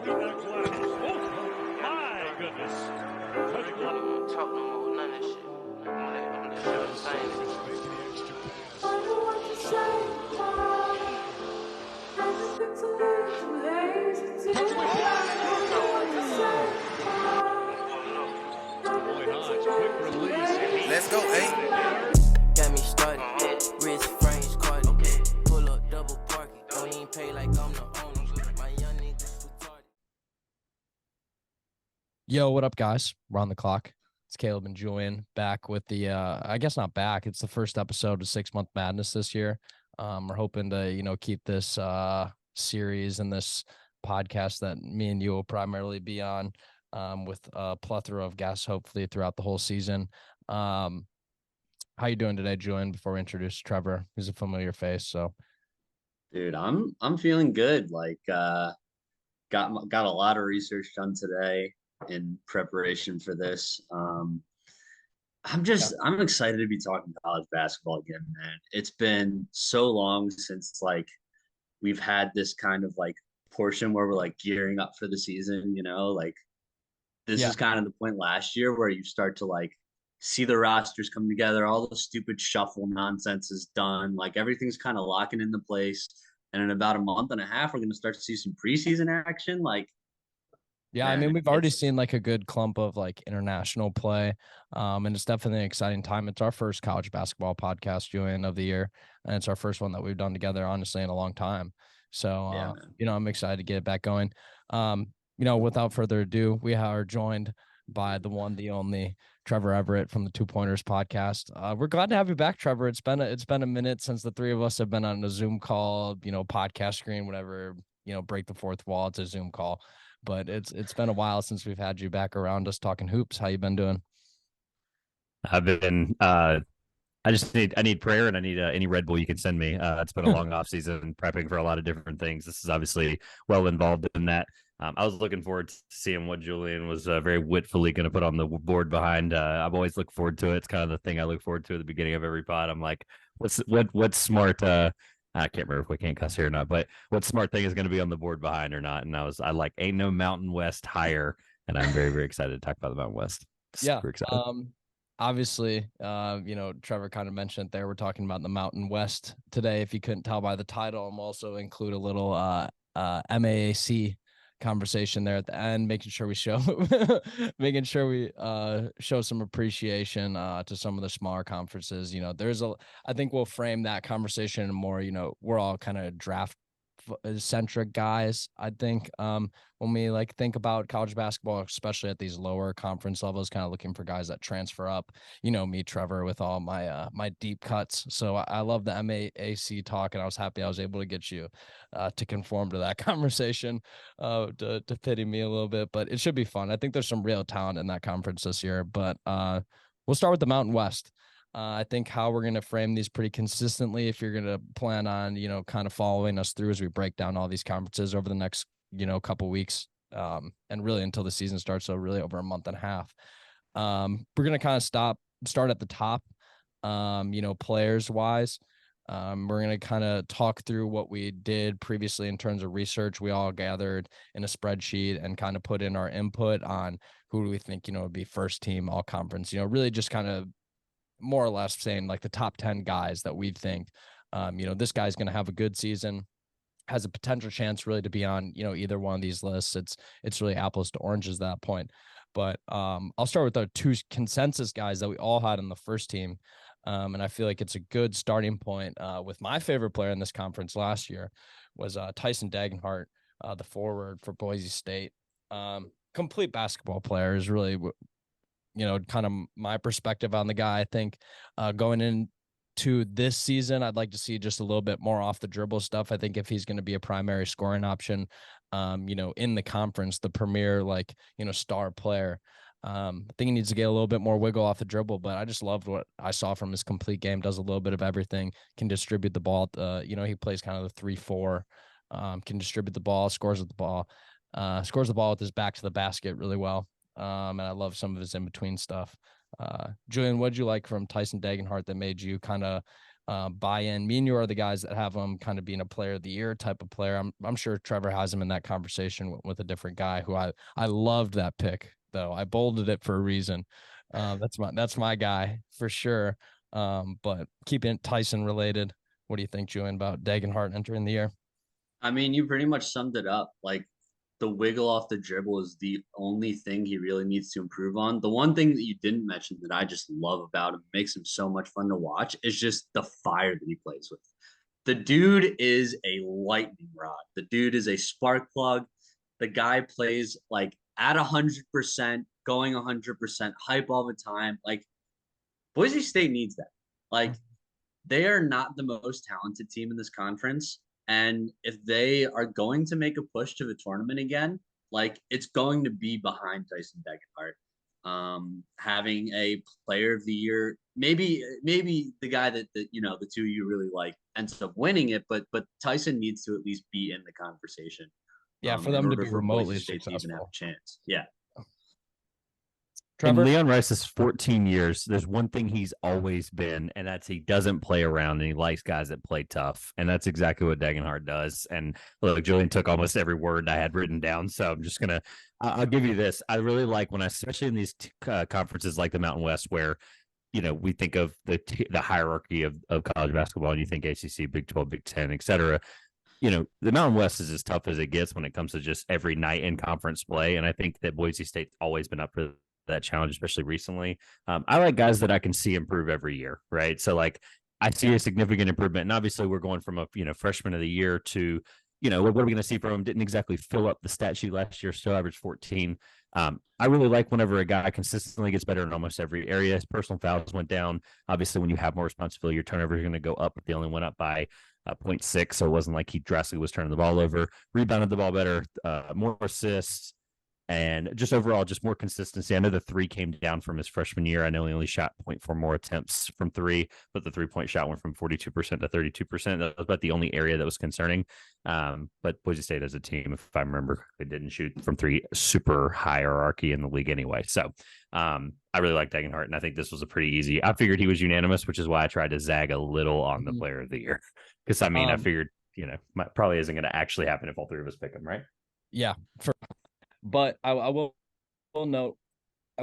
My goodness. Talk no more, none of that shit. I'm just doing the same. Let's go, hey. Got me started, wrist frames carded, pull up double parking, don't even pay like I'm the owner, my young niggas retarded. Yo, what up, guys? We're on the clock. It's Caleb and Julian back with the, I guess not back. It's the first episode of 6 Month Madness this year. We're hoping to, keep this series and this podcast that me and you will primarily be on with a plethora of guests, hopefully throughout the whole season. How you doing today, Julian? Before we introduce Trevor, he's a familiar face. So, dude, I'm feeling good. Got a lot of research done today in preparation for this. I'm excited to be talking college basketball again, man. It's been so long since we've had this kind of portion where we're gearing up for the season, this is kind of the point last year where you start to see the rosters come together, all the stupid shuffle nonsense is done, everything's kind of locking into place. And in about a month and a half, we're going to start to see some preseason action. Yeah, I mean, we've already seen a good clump of international play, and it's definitely an exciting time. It's our first college basketball podcast, Julian, of the year, and it's our first one that we've done together, honestly, in a long time. So, I'm excited to get it back going. Without further ado, we are joined by the one, the only Trevor Everette from the Two Pointers podcast. We're glad to have you back, Trevor. It's been a minute since the three of us have been on a Zoom call, podcast screen, whatever, break the fourth wall. It's a Zoom call. But it's been a while since we've had you back around us talking hoops. How you been doing? I've been I need prayer, and I need any Red Bull you can send me. It's been a long off season prepping for a lot of different things. This is obviously well involved in that. I was looking forward to seeing what Julian was very witfully going to put on the board behind. I've always looked forward to it. It's kind of the thing I look forward to at the beginning of every pod. I'm like, what's smart? I can't remember if we can't cuss here or not, but what smart thing is going to be on the board behind or not? And ain't no Mountain West higher. And I'm very, very excited to talk about the Mountain West. Super excited. Obviously, Trevor kind of mentioned it there. We're talking about the Mountain West today. If you couldn't tell by the title, I'm also include a little MAAC conversation there at the end, making sure we show some appreciation to some of the smaller conferences. I think we'll frame that conversation in more, we're all kind of draft centric guys. I think when we think about college basketball, especially at these lower conference levels, kind of looking for guys that transfer up, me, Trevor, with all my my deep cuts. So I love the MAAC talk, and I was happy I was able to get you to conform to that conversation, to pity me a little bit, but it should be fun. I think there's some real talent in that conference this year, but we'll start with the Mountain West. I think how we're going to frame these pretty consistently, if you're going to plan on, kind of following us through as we break down all these conferences over the next, couple weeks, and really until the season starts. So really over a month and a half. We're going to kind of start at the top, players wise. We're going to kind of talk through what we did previously in terms of research. We all gathered in a spreadsheet and kind of put in our input on who do we think, would be first team all conference, really just kind of more or less saying the top 10 guys that we think, this guy's going to have a good season, has a potential chance really to be on, either one of these lists. It's really apples to oranges at that point. But I'll start with the two consensus guys that we all had in the first team. And I feel like it's a good starting point with my favorite player in this conference last year was Tyson Dagenhart, the forward for Boise State. Complete basketball player is really kind of my perspective on the guy. I think going into this season, I'd like to see just a little bit more off the dribble stuff. I think if he's going to be a primary scoring option, in the conference, the premier, star player, I think he needs to get a little bit more wiggle off the dribble, but I just loved what I saw from his complete game. Does a little bit of everything, can distribute the ball. He plays kind of the 3-4, can distribute the ball, scores the ball with his back to the basket really well. And I love some of his in-between stuff. Julian, what did you like from Tyson Dagenhart that made you kind of buy in. Me and you are the guys that have him kind of being a player of the year type of player. I'm sure Trevor has him in that conversation with a different guy who I loved that pick though. I bolded it for a reason. That's my guy for sure. But keeping it Tyson related, what do you think, Julian, about Dagenhart entering the year? I mean, you pretty much summed it up. Like the wiggle off the dribble is the only thing he really needs to improve on. The one thing that you didn't mention that I just love about him, makes him so much fun to watch, is just the fire that he plays with. The dude is a lightning rod. The dude is a spark plug. The guy plays like at 100%, going 100%, hype all the time. Like Boise State needs that. Like they are not the most talented team in this conference. And if they are going to make a push to the tournament again, like it's going to be behind Tyson Degenhart. Having a player of the year, maybe the guy that you know the two you really like ends up winning it, but Tyson needs to at least be in the conversation. Yeah, for In them to order be for remotely Boise State to even have successful. a chance. Yeah. In Trevor? Leon Rice's 14 years, there's one thing he's always been, and that's he doesn't play around and he likes guys that play tough. And that's exactly what Degenhart does. And look, Julian took almost every word I had written down. So I'm just going to, I'll give you this. I really like when especially in these conferences like the Mountain West, where, you know, we think of the hierarchy of college basketball and you think ACC, Big 12, Big 10, et cetera. You know, the Mountain West is as tough as it gets when it comes to just every night in conference play. And I think that Boise State's always been up for that challenge, especially recently. I like guys that I can see improve every year, right? So like I see a significant improvement, and obviously we're going from a freshman of the year to what are we going to see from him? Didn't exactly fill up the stat sheet last year, still averaged 14. I really like whenever a guy consistently gets better in almost every area. His personal fouls went down. Obviously, when you have more responsibility, your turnover is going to go up, but they only went up by 0.6, so it wasn't like he drastically was turning the ball over. Rebounded the ball better, more assists. And just overall, just more consistency. I know the three came down from his freshman year. I know he only shot 0.4 more attempts from three, but the 3-point shot went from 42% to 32%. That was about the only area that was concerning. But Boise State as a team, if I remember, they didn't shoot from three super hierarchy in the league anyway. So I really like Degenhart, and I think this was a pretty easy. I figured he was unanimous, which is why I tried to zag a little on the player of the year. Because, I mean, I figured, probably isn't going to actually happen if all three of us pick him, right? Yeah, but I will note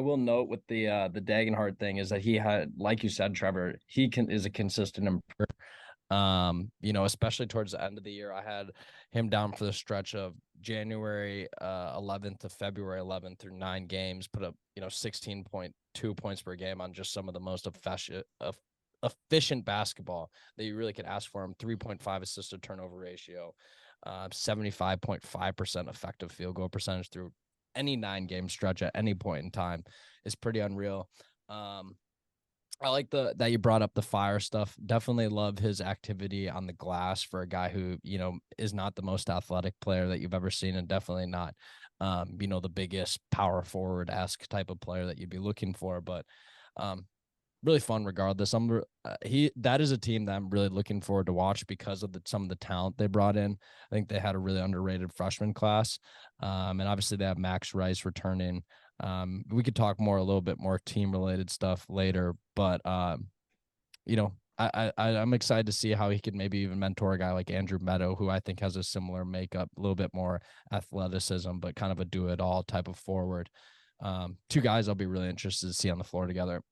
with the Dagenhart thing is that he had, like you said, Trevor, is a consistent improver. Especially towards the end of the year, I had him down for the stretch of January 11th to February 11th through 9 games, put up 16.2 points per game on just some of the most efficient basketball that you really could ask for him. 3.5 assist to turnover ratio. 75.5% effective field goal percentage through any 9-game stretch at any point in time is pretty unreal. I like that you brought up the fire stuff. Definitely love his activity on the glass for a guy who, is not the most athletic player that you've ever seen, and definitely not, the biggest power forward-esque type of player that you'd be looking for. But really fun regardless. That is a team that I'm really looking forward to watch because of some of the talent they brought in. I think they had a really underrated freshman class. And obviously they have Max Rice returning. We could talk a little bit more team related stuff later, but I'm excited to see how he could maybe even mentor a guy like Andrew Meadow, who I think has a similar makeup, a little bit more athleticism, but kind of a do it all type of forward. Two guys I'll be really interested to see on the floor together.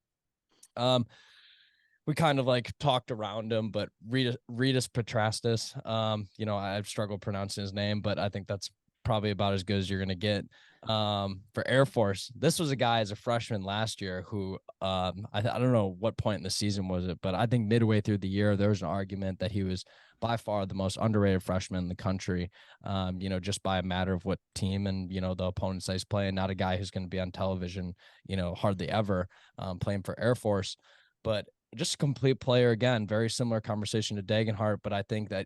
We kind of like talked around him, but Ritas Petrastis, I've struggled pronouncing his name, but I think that's probably about as good as you're going to get. For Air Force, this was a guy as a freshman last year who, I don't know what point in the season was it, but I think midway through the year, there was an argument that he was by far the most underrated freshman in the country, just by a matter of what team and, the opponents he's playing, not a guy who's going to be on television, hardly ever, playing for Air Force, but just a complete player again, very similar conversation to Dagenhart. But I think that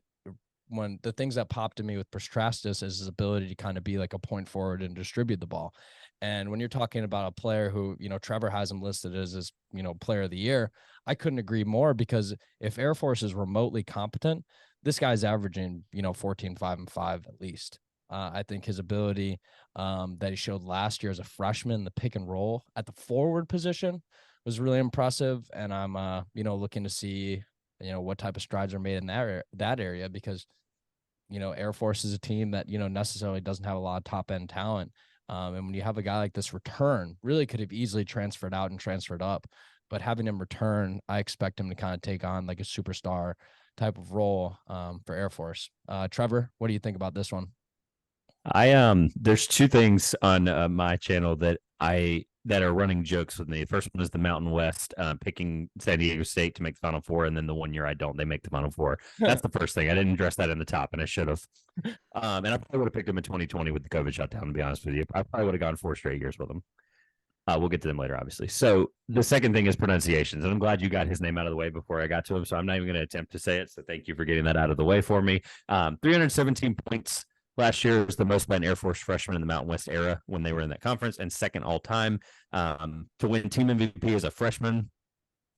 when the things that popped to me with Petrastis is his ability to kind of be like a point forward and distribute the ball. And when you're talking about a player who, Trevor has him listed as his, player of the year, I couldn't agree more, because if Air Force is remotely competent, this guy's averaging, 14, 5, and 5 at least. I think his ability that he showed last year as a freshman, the pick and roll at the forward position was really impressive. And I'm, looking to see what type of strides are made in that area, because Air Force is a team that necessarily doesn't have a lot of top end talent. And when you have a guy like this return, really could have easily transferred out and transferred up, but having him return, I expect him to kind of take on like a superstar type of role for Air Force. Trevor, what do you think about this one? There's two things on my channel that are running jokes with me. The first one is the Mountain West picking San Diego State to make the Final Four, and then the 1 year I don't, they make the Final Four. That's the first thing. I didn't address that in the top, and I should have. And I probably would have picked them in 2020 with the COVID shutdown, to be honest with you. I probably would have gone 4 straight years with them. We'll get to them later, obviously. So the second thing is pronunciations, and I'm glad you got his name out of the way before I got to him, so I'm not even going to attempt to say it. So thank you for getting that out of the way for me. 317 points. Last year was the most by an Air Force freshman in the Mountain West era when they were in that conference, and second all time. To win team MVP as a freshman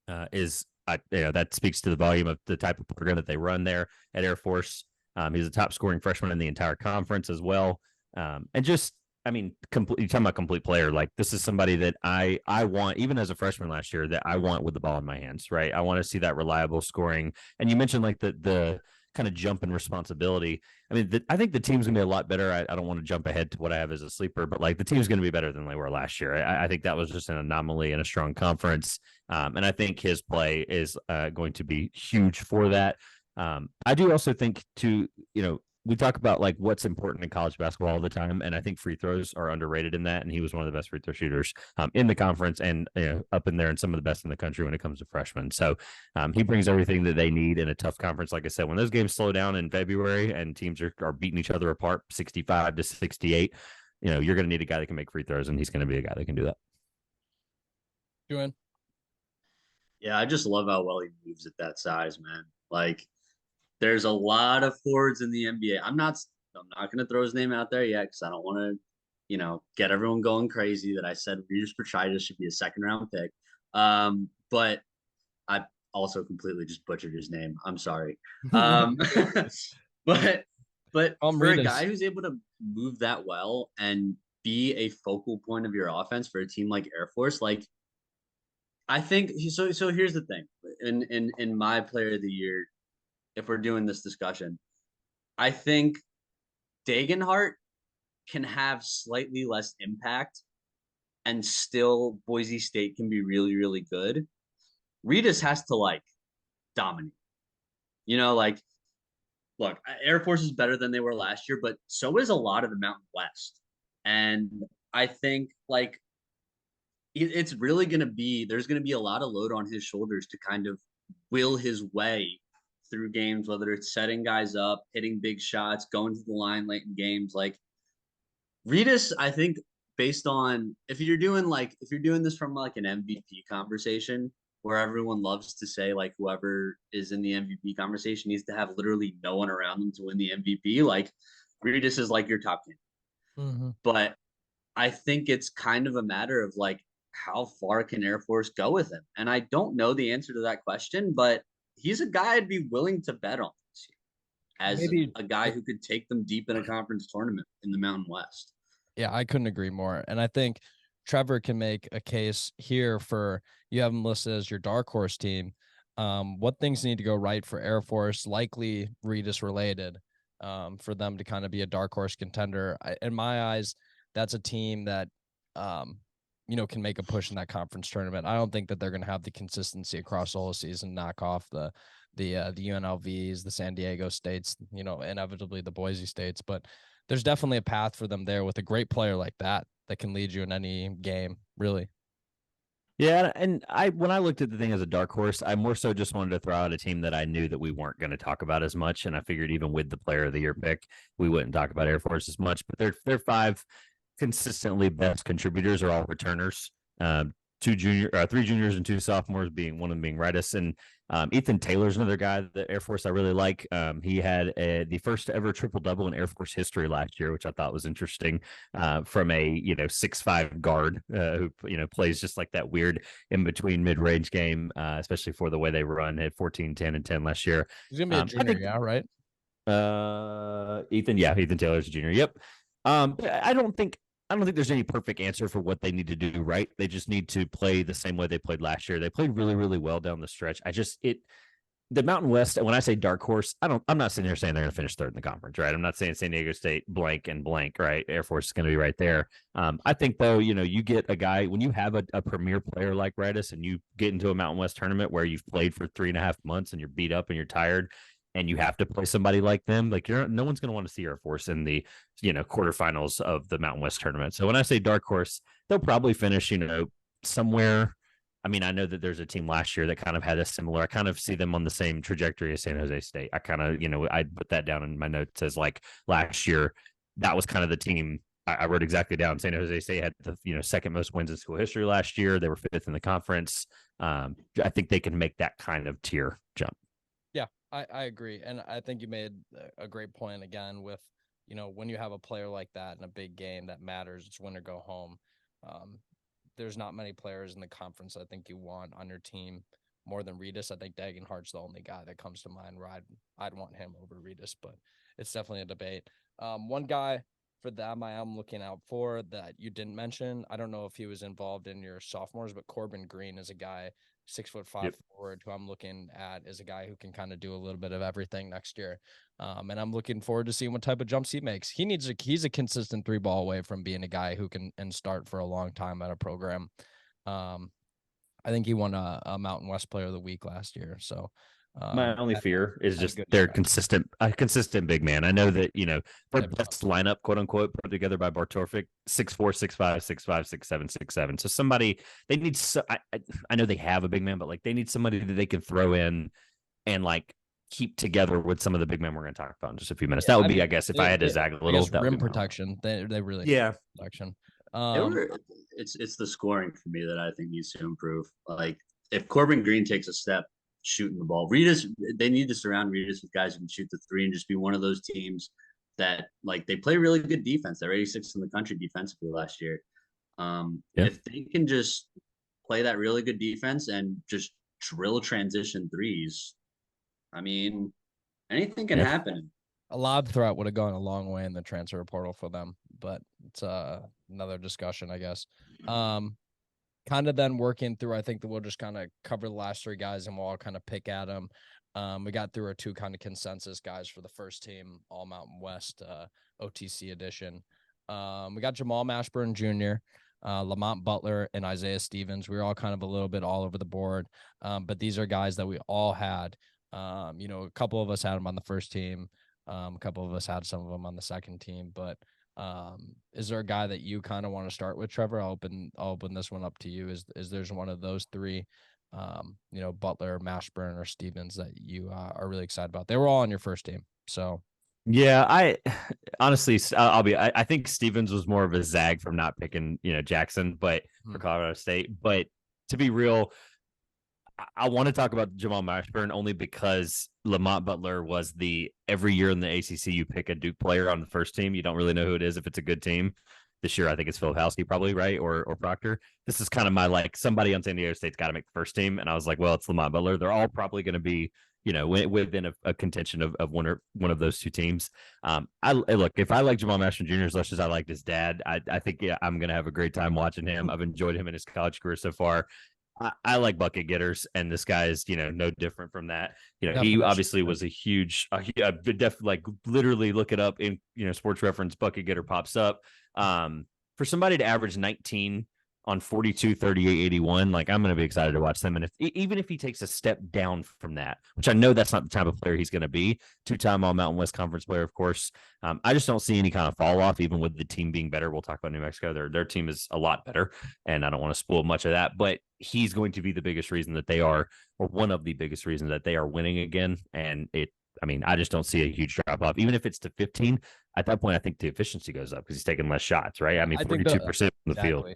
that speaks to the volume of the type of program that they run there at Air Force. He's a top scoring freshman in the entire conference as well. And just, you're talking about complete player. Like, this is somebody that I want, even as a freshman last year, that I want with the ball in my hands, right? I want to see that reliable scoring. And you mentioned like the kind of jump in responsibility. I think the team's gonna be a lot better. I don't want to jump ahead to what I have as a sleeper, but like the team's gonna be better than they were last year. I think that was just an anomaly in a strong conference, and I think his play is going to be huge for that. I do also think we talk about like what's important in college basketball all the time, and I think free throws are underrated in that. And he was one of the best free throw shooters in the conference, and up in there, and some of the best in the country when it comes to freshmen. So he brings everything that they need in a tough conference. Like I said, when those games slow down in February and teams are beating each other apart 65-68, you're going to need a guy that can make free throws, and he's going to be a guy that can do that. Julian? Yeah, I just love how well he moves at that size, man. Like, there's a lot of forwards in the NBA. I'm not going to throw his name out there yet because I don't want to, get everyone going crazy that I said Regis Petrides should be a second-round pick. But I also completely just butchered his name. I'm sorry. But for a guy who's able to move that well and be a focal point of your offense for a team like Air Force, like, I think so here's the thing. In my player of the year, if we're doing this discussion, I think Dagenhart can have slightly less impact and still Boise State can be really, really good. Regis has to like dominate. Look, Air Force is better than they were last year, but so is a lot of the Mountain West. And I think like it's really there's going to be a lot of load on his shoulders to kind of will his way through games, whether it's setting guys up, hitting big shots, going to the line late in games. Like, Regis, I think, based on if you're doing this from like an MVP conversation where everyone loves to say like whoever is in the MVP conversation needs to have literally no one around them to win the MVP, like Regis is like your top 10. Mm-hmm. But I think it's kind of a matter of like how far can Air Force go with him? And I don't know the answer to that question, but he's a guy I'd be willing to bet on this year as a guy who could take them deep in a conference tournament in the Mountain West. Yeah, I couldn't agree more. And I think Trevor can make a case here for you have him listed as your dark horse team. What things need to go right for Air Force, likely Regis related, for them to kind of be a dark horse contender? In my eyes, that's a team that can make a push in that conference tournament. I don't think that they're going to have the consistency across the whole season, knock off the UNLVs, the San Diego States, inevitably the Boise States, but there's definitely a path for them there with a great player like that can lead you in any game, really. Yeah, and when I looked at the thing as a dark horse, I more so just wanted to throw out a team that I knew that we weren't going to talk about as much, and I figured even with the player of the year pick, we wouldn't talk about Air Force as much, but they're 5 consistently best contributors are all returners. 3 juniors and 2 sophomores, one of them being Redis, and Ethan Taylor's another guy that Air Force I really like. He had the first ever triple double in Air Force history last year, which I thought was interesting, from a 6'5" guard who plays just like that weird in between mid range game, especially for the way they run. Had 14, 10, and 10 last year. He's gonna be a junior, right? Ethan Taylor's a junior. Yep. I don't think there's any perfect answer for what they need to do right. They just need to play the same way they played last year. They played really, really well down the stretch. the Mountain West, when I say dark horse, I'm not sitting here saying they're going to finish third in the conference, right? I'm not saying San Diego State blank and blank, right? Air Force is going to be right there. I think though, you get a guy when you have a premier player like Redis and you get into a Mountain West tournament where you've played for 3.5 months and you're beat up and you're tired and you have to play somebody like them, like no one's going to want to see Air Force in the, quarterfinals of the Mountain West tournament. So when I say dark horse, they'll probably finish, somewhere. I mean, I know that there's a team last year that kind of had a similar, I kind of see them on the same trajectory as San Jose State. I kind of, I put that down in my notes as like last year, that was kind of the team I wrote exactly down. San Jose State had the, second most wins in school history last year. They were fifth in the conference. I think they can make that kind of tier jump. Yeah, I agree. And I think you made a great point again with, when you have a player like that in a big game that matters, it's win or go home. There's not many players in the conference I think you want on your team more than Redis. I think Dagenhart's the only guy that comes to mind where I'd want him over Redis, but it's definitely a debate. One guy for them I am looking out for that you didn't mention, I don't know if he was involved in your sophomores, but Corbin Green is a guy 6'5" forward who I'm looking at as a guy who can kind of do a little bit of everything next year. And I'm looking forward to seeing what type of jumps he makes. He's a consistent 3-ball away from being a guy who can start for a long time at a program. I think he won a Mountain West Player of the Week last year. So my only fear is just they're consistent big man. I know that, their best lineup, quote unquote, put together by Bartorfik, 6'4", 6'5", 6'5", 6'7", 6'7". So somebody they need. I know they have a big man, but like they need somebody that they can throw in and like keep together with some of the big men we're going to talk about in just a few minutes. That would be, I guess, if I had to zag a little. Rim protection. They really need protection. It's the scoring for me that I think needs to improve. Like if Corbin Green takes a step shooting the ball, they need to surround Redis with guys who can shoot the three and just be one of those teams that like they play really good defense. They're 86th in the country defensively last year. If they can just play that really good defense and just drill transition threes, I mean, anything can happen. A lob threat would have gone a long way in the transfer portal for them, but it's another discussion, I guess. Kind of then working through, I think that we'll just kind of cover the last three guys and we'll all kind of pick at them. We got through our two kind of consensus guys for the first team, All Mountain West OTC edition. We got Jamal Mashburn Jr., Lamont Butler, and Isaiah Stevens. We were all kind of a little bit all over the board, but these are guys that we all had. A couple of us had them on the first team. A couple of us had some of them on the second team, but is there a guy that you kind of want to start with, Trevor? I'll open this one up to you. Is there's one of those three, Butler, Mashburn, or Stevens that you are really excited about? They were all on your first team, so. Yeah, I honestly, I think Stevens was more of a zag from not picking, Jackson, but for Colorado State. But to be real, I want to talk about Jamal Mashburn only because Lamont Butler was every year in the ACC, you pick a Duke player on the first team. You don't really know who it is if it's a good team. This year, I think it's Filipowski probably, right? Or Proctor. This is kind of my, like, somebody on San Diego State's got to make the first team. And I was like, well, it's Lamont Butler. They're all probably going to be, within a contention of one of those two teams. Look, if I like Jamal Mashburn Jr. as much as I liked his dad, I think I'm going to have a great time watching him. I've enjoyed him in his college career so far. I like bucket getters, and this guy is, no different from that. He obviously was a huge, like literally look it up in, Sports Reference, bucket getter pops up. For somebody to average 19 on 42, 38, 81, like I'm going to be excited to watch them. And even if he takes a step down from that, which I know that's not the type of player he's going to be, 2-time All Mountain West Conference player, of course. I just don't see any kind of fall off, even with the team being better. We'll talk about New Mexico. Their team is a lot better, and I don't want to spoil much of that, but he's going to be the biggest reason that they are, or one of the biggest reasons that they are winning again. And I just don't see a huge drop off, even if it's to 15. At that point, I think the efficiency goes up because he's taking less shots, right? 42% from the field.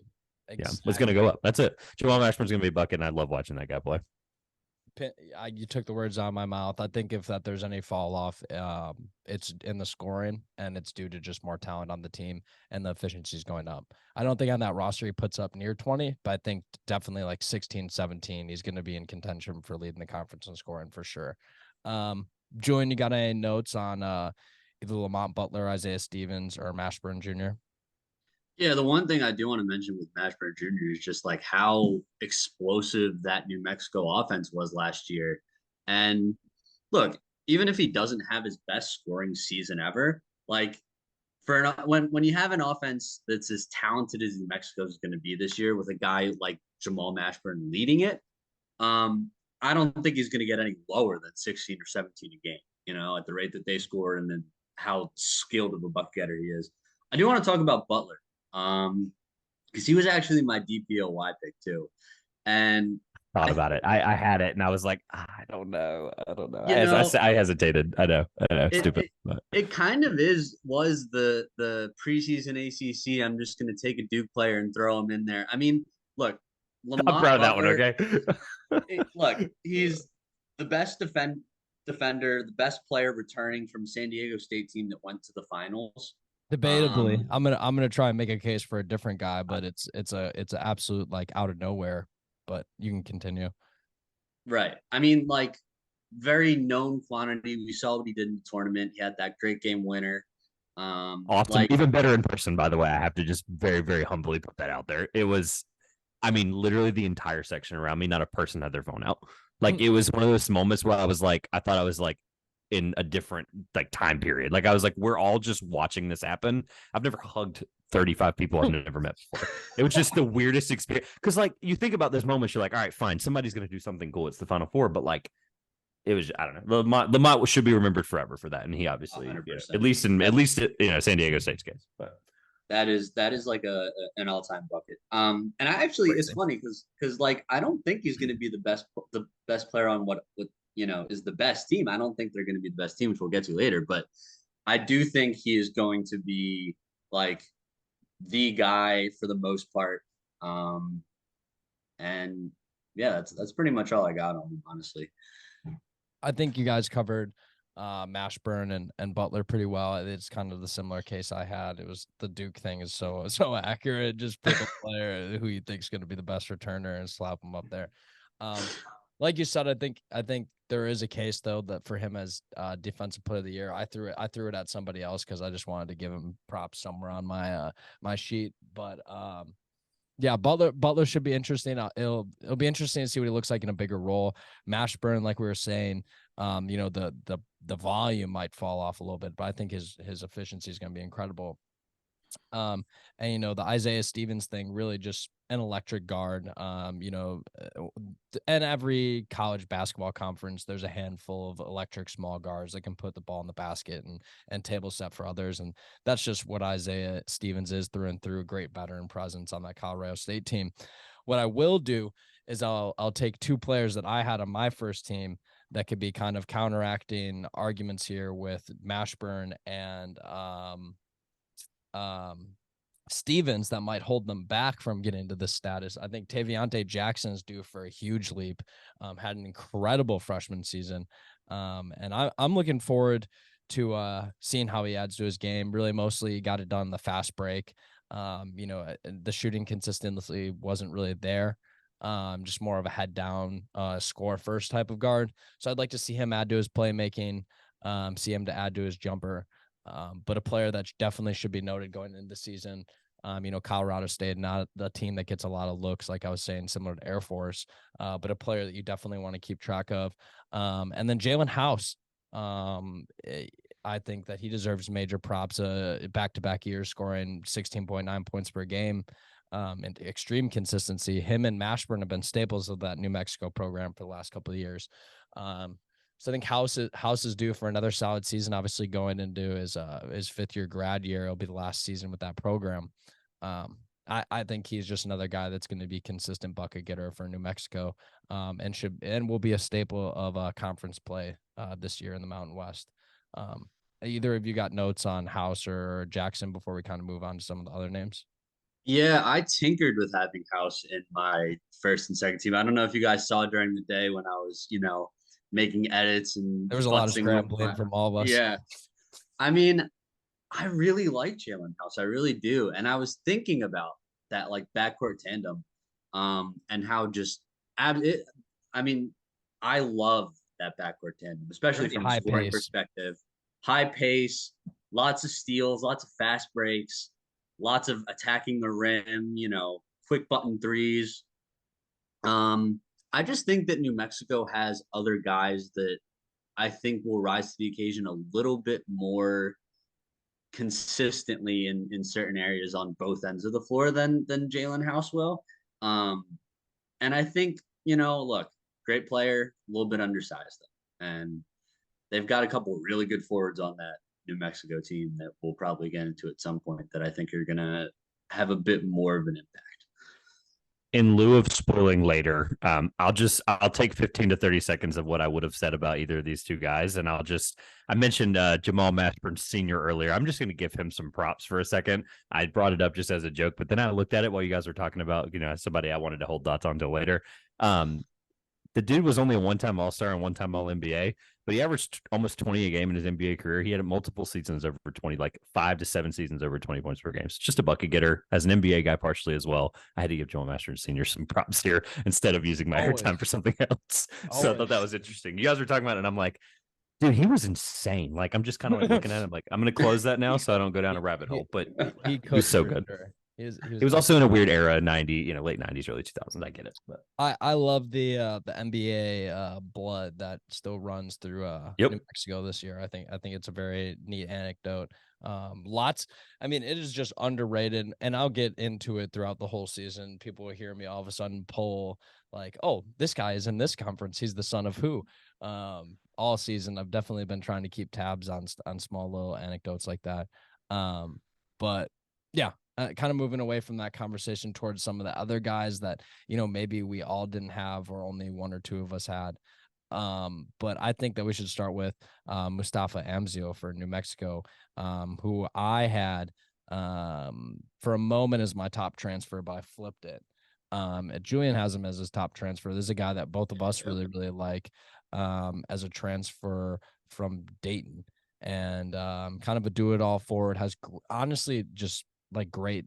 Exactly. Yeah, it's going to go up. That's it. Jamal Mashburn's going to be a bucket, and I love watching that guy play. You took the words out of my mouth. I think if there's any fall off, it's in the scoring, and it's due to just more talent on the team and the efficiency is going up. I don't think on that roster he puts up near 20, but I think definitely like 16, 17, he's going to be in contention for leading the conference in scoring for sure. Julian, you got any notes on either Lamont Butler, Isaiah Stevens, or Mashburn Jr.? Yeah, the one thing I do want to mention with Mashburn Jr. is just like how explosive that New Mexico offense was last year. And look, even if he doesn't have his best scoring season ever, like when you have an offense that's as talented as New Mexico is going to be this year with a guy like Jamal Mashburn leading it, I don't think he's going to get any lower than 16 or 17 a game, at the rate that they score and then how skilled of a bucket getter he is. I do want to talk about Butler because he was actually my DPOY pick too. And Thought about it. I had it and I was like, I don't know. I hesitated. I know. Stupid. It kind of was the preseason ACC. I'm just going to take a Duke player and throw him in there. I mean, look, Lamont I'm proud of that one. Butler, Okay. look, he's the best defender, the best player returning from San Diego State team that went to the finals. Debatably, I'm gonna try and make a case for a different guy, but it's an absolute like out of nowhere. But you can continue. Right. I mean, like very known quantity. We saw what he did in the tournament. He had that great game winner. Awesome. Like, even better in person, by the way. I have to just very, very humbly put that out there. It was, I mean, literally the entire section around me, not a person had their phone out. Like it was one of those moments where I thought I was like in a different like time period. Like I was like, we're all just watching this happen. I've never hugged 35 people I've never met before. It was just the weirdest experience. Because like you think about this moment, you're like, all right, fine, somebody's gonna do something cool. It's the Final Four, but like it was, I don't know. Lamont should be remembered forever for that, and he obviously, at least San Diego State's case. But that is like an all-time bucket. And I actually, it's funny because like I don't think he's going to be the best player on what is the best team. I don't think they're going to be the best team, which we'll get to later. But I do think he is going to be like the guy for the most part. And yeah, that's pretty much all I got on him, honestly. I think you guys covered Mashburn and Butler pretty well. It's kind of the similar case I had. It was the Duke thing is so accurate. Just pick a player who you think is going to be the best returner and slap him up there. Like you said, I think there is a case though that for him as defensive player of the year, I threw it at somebody else because I just wanted to give him props somewhere on my my sheet. But yeah, Butler should be interesting. It'll be interesting to see what he looks like in a bigger role. Mashburn, like we were saying, the volume might fall off a little bit, but I think his efficiency is going to be incredible. And the Isaiah Stevens thing, really just an electric guard. And every college basketball conference, there's a handful of electric small guards that can put the ball in the basket and table set for others. And that's just what Isaiah Stevens is through and through. A great veteran presence on that Colorado State team. What I will do is I'll take two players that I had on my first team that could be kind of counteracting arguments here with Mashburn and Stevens that might hold them back from getting to this status. I think Taviante Jackson is due for a huge leap. Had an incredible freshman season. And I'm looking forward to seeing how he adds to his game. Really, mostly got it done in the fast break. The shooting consistency wasn't really there. Just more of a head down, score first type of guard. So I'd like to see him add to his playmaking, see him to add to his jumper. But a player that definitely should be noted going into the season. Colorado State, not the team that gets a lot of looks, like I was saying, similar to Air Force, but a player that you definitely want to keep track of. And then Jalen House. I think that he deserves major props. Back-to-back years scoring 16.9 points per game. And extreme consistency. Him and Mashburn have been staples of that New Mexico program for the last couple of years. So I think House is due for another solid season. Obviously, going into his fifth year grad year, it'll be the last season with that program. I think he's just another guy that's going to be consistent bucket getter for New Mexico, and will be a staple of conference play this year in the Mountain West. Either of you got notes on House or Jackson before we kind of move on to some of the other names? Yeah, I tinkered with having House in my first and second team. I don't know if you guys saw during the day when I was, making edits and there was a lot of scrambling from all of us. Yeah. I mean, I really like Jalen House. I really do. And I was thinking about that like backcourt tandem and how just I love that backcourt tandem, especially from a scoring perspective. High pace, lots of steals, lots of fast breaks, lots of attacking the rim, quick button threes. I just think that New Mexico has other guys that I think will rise to the occasion a little bit more consistently in certain areas on both ends of the floor than Jalen House will. Um, and I think, look, great player, a little bit undersized though. And they've got a couple really good forwards on that New Mexico team that we'll probably get into at some point that I think are gonna have a bit more of an impact. In lieu of spoiling later, I'll take 15 to 30 seconds of what I would have said about either of these two guys, and I mentioned Jamal Mashburn Sr. earlier. I'm just going to give him some props for a second. I brought it up just as a joke, but then I looked at it while you guys were talking about somebody I wanted to hold dots on till later. The dude was only a one-time All-Star and one-time All-NBA, but he averaged almost 20 a game in his NBA career. He had multiple seasons over 20, like 5 to 7 seasons over 20 points per game. So just a bucket getter. As an NBA guy partially as well, I had to give Joel Masters Sr. some props here instead of using my airtime for something else. So I thought that was interesting. You guys were talking about it, and I'm like, dude, he was insane. Like, I'm just kind of like looking at him like, I'm going to close that now so I don't go down a rabbit hole. But he was so good. Sure. He was also in a weird era, late 90s, early 2000s. I get it. But I love the NBA blood that still runs through New Mexico this year. I think it's a very neat anecdote. It is just underrated, and I'll get into it throughout the whole season. People will hear me all of a sudden pull like, oh, this guy is in this conference. He's the son of who? All season, I've definitely been trying to keep tabs on small little anecdotes like that. But yeah. Kind of moving away from that conversation towards some of the other guys that, maybe we all didn't have or only one or two of us had. But I think that we should start with Mustafa Amzil for New Mexico, who I had for a moment as my top transfer, but I flipped it. Julian has him as his top transfer. This is a guy that both of us really, really like as a transfer from Dayton, and kind of a do-it-all forward. Has honestly just like great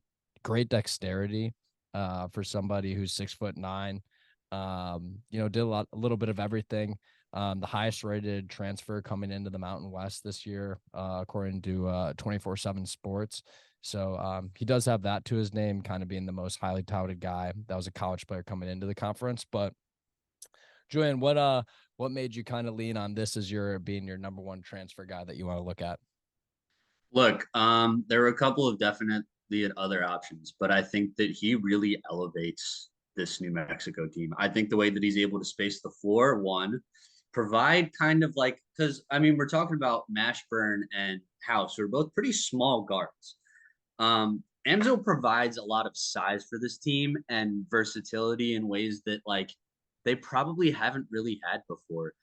dexterity for somebody who's 6'9". Did a little bit of everything. The highest rated transfer coming into the Mountain West this year, according to 24/7 Sports. So he does have that to his name, kind of being the most highly touted guy. That was a college player coming into the conference. But Julian, what made you kind of lean on this as being your number one transfer guy that you want to look at? Look, there were a couple of definitely other options, but I think that he really elevates this New Mexico team. I think the way that he's able to space the floor, provide kind of like, because we're talking about Mashburn and House, who are both pretty small guards. Amzil provides a lot of size for this team and versatility in ways that like they probably haven't really had before.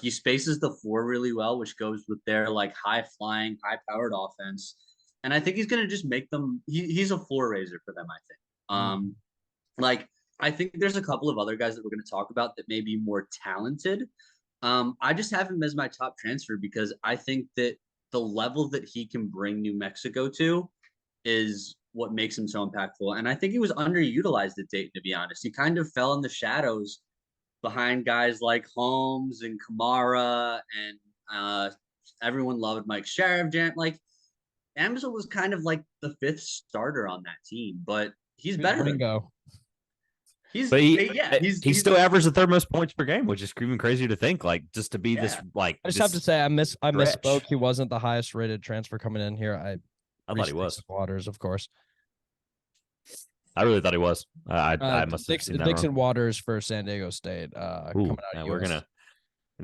He spaces the floor really well, which goes with their like high flying, high powered offense. And I think he's going to just make them, he's a floor raiser for them, I think. I think there's a couple of other guys that we're going to talk about that may be more talented. I just have him as my top transfer because I think that the level that he can bring New Mexico to is what makes him so impactful. And I think he was underutilized at Dayton, to be honest. He kind of fell in the shadows behind guys like Holmes and Kamara, and everyone loved Mike Sheriff. Like, Amzil was kind of like the fifth starter on that team, but he's better than go. He still averaged the third most points per game, which is even crazier to think. Like, just to be this, like, I just have to say, I misspoke. He wasn't the highest rated transfer coming in here. I thought he was. Waters, of course. I really thought he was. I must have seen that Dixon wrong. Waters for San Diego State. Coming out we're gonna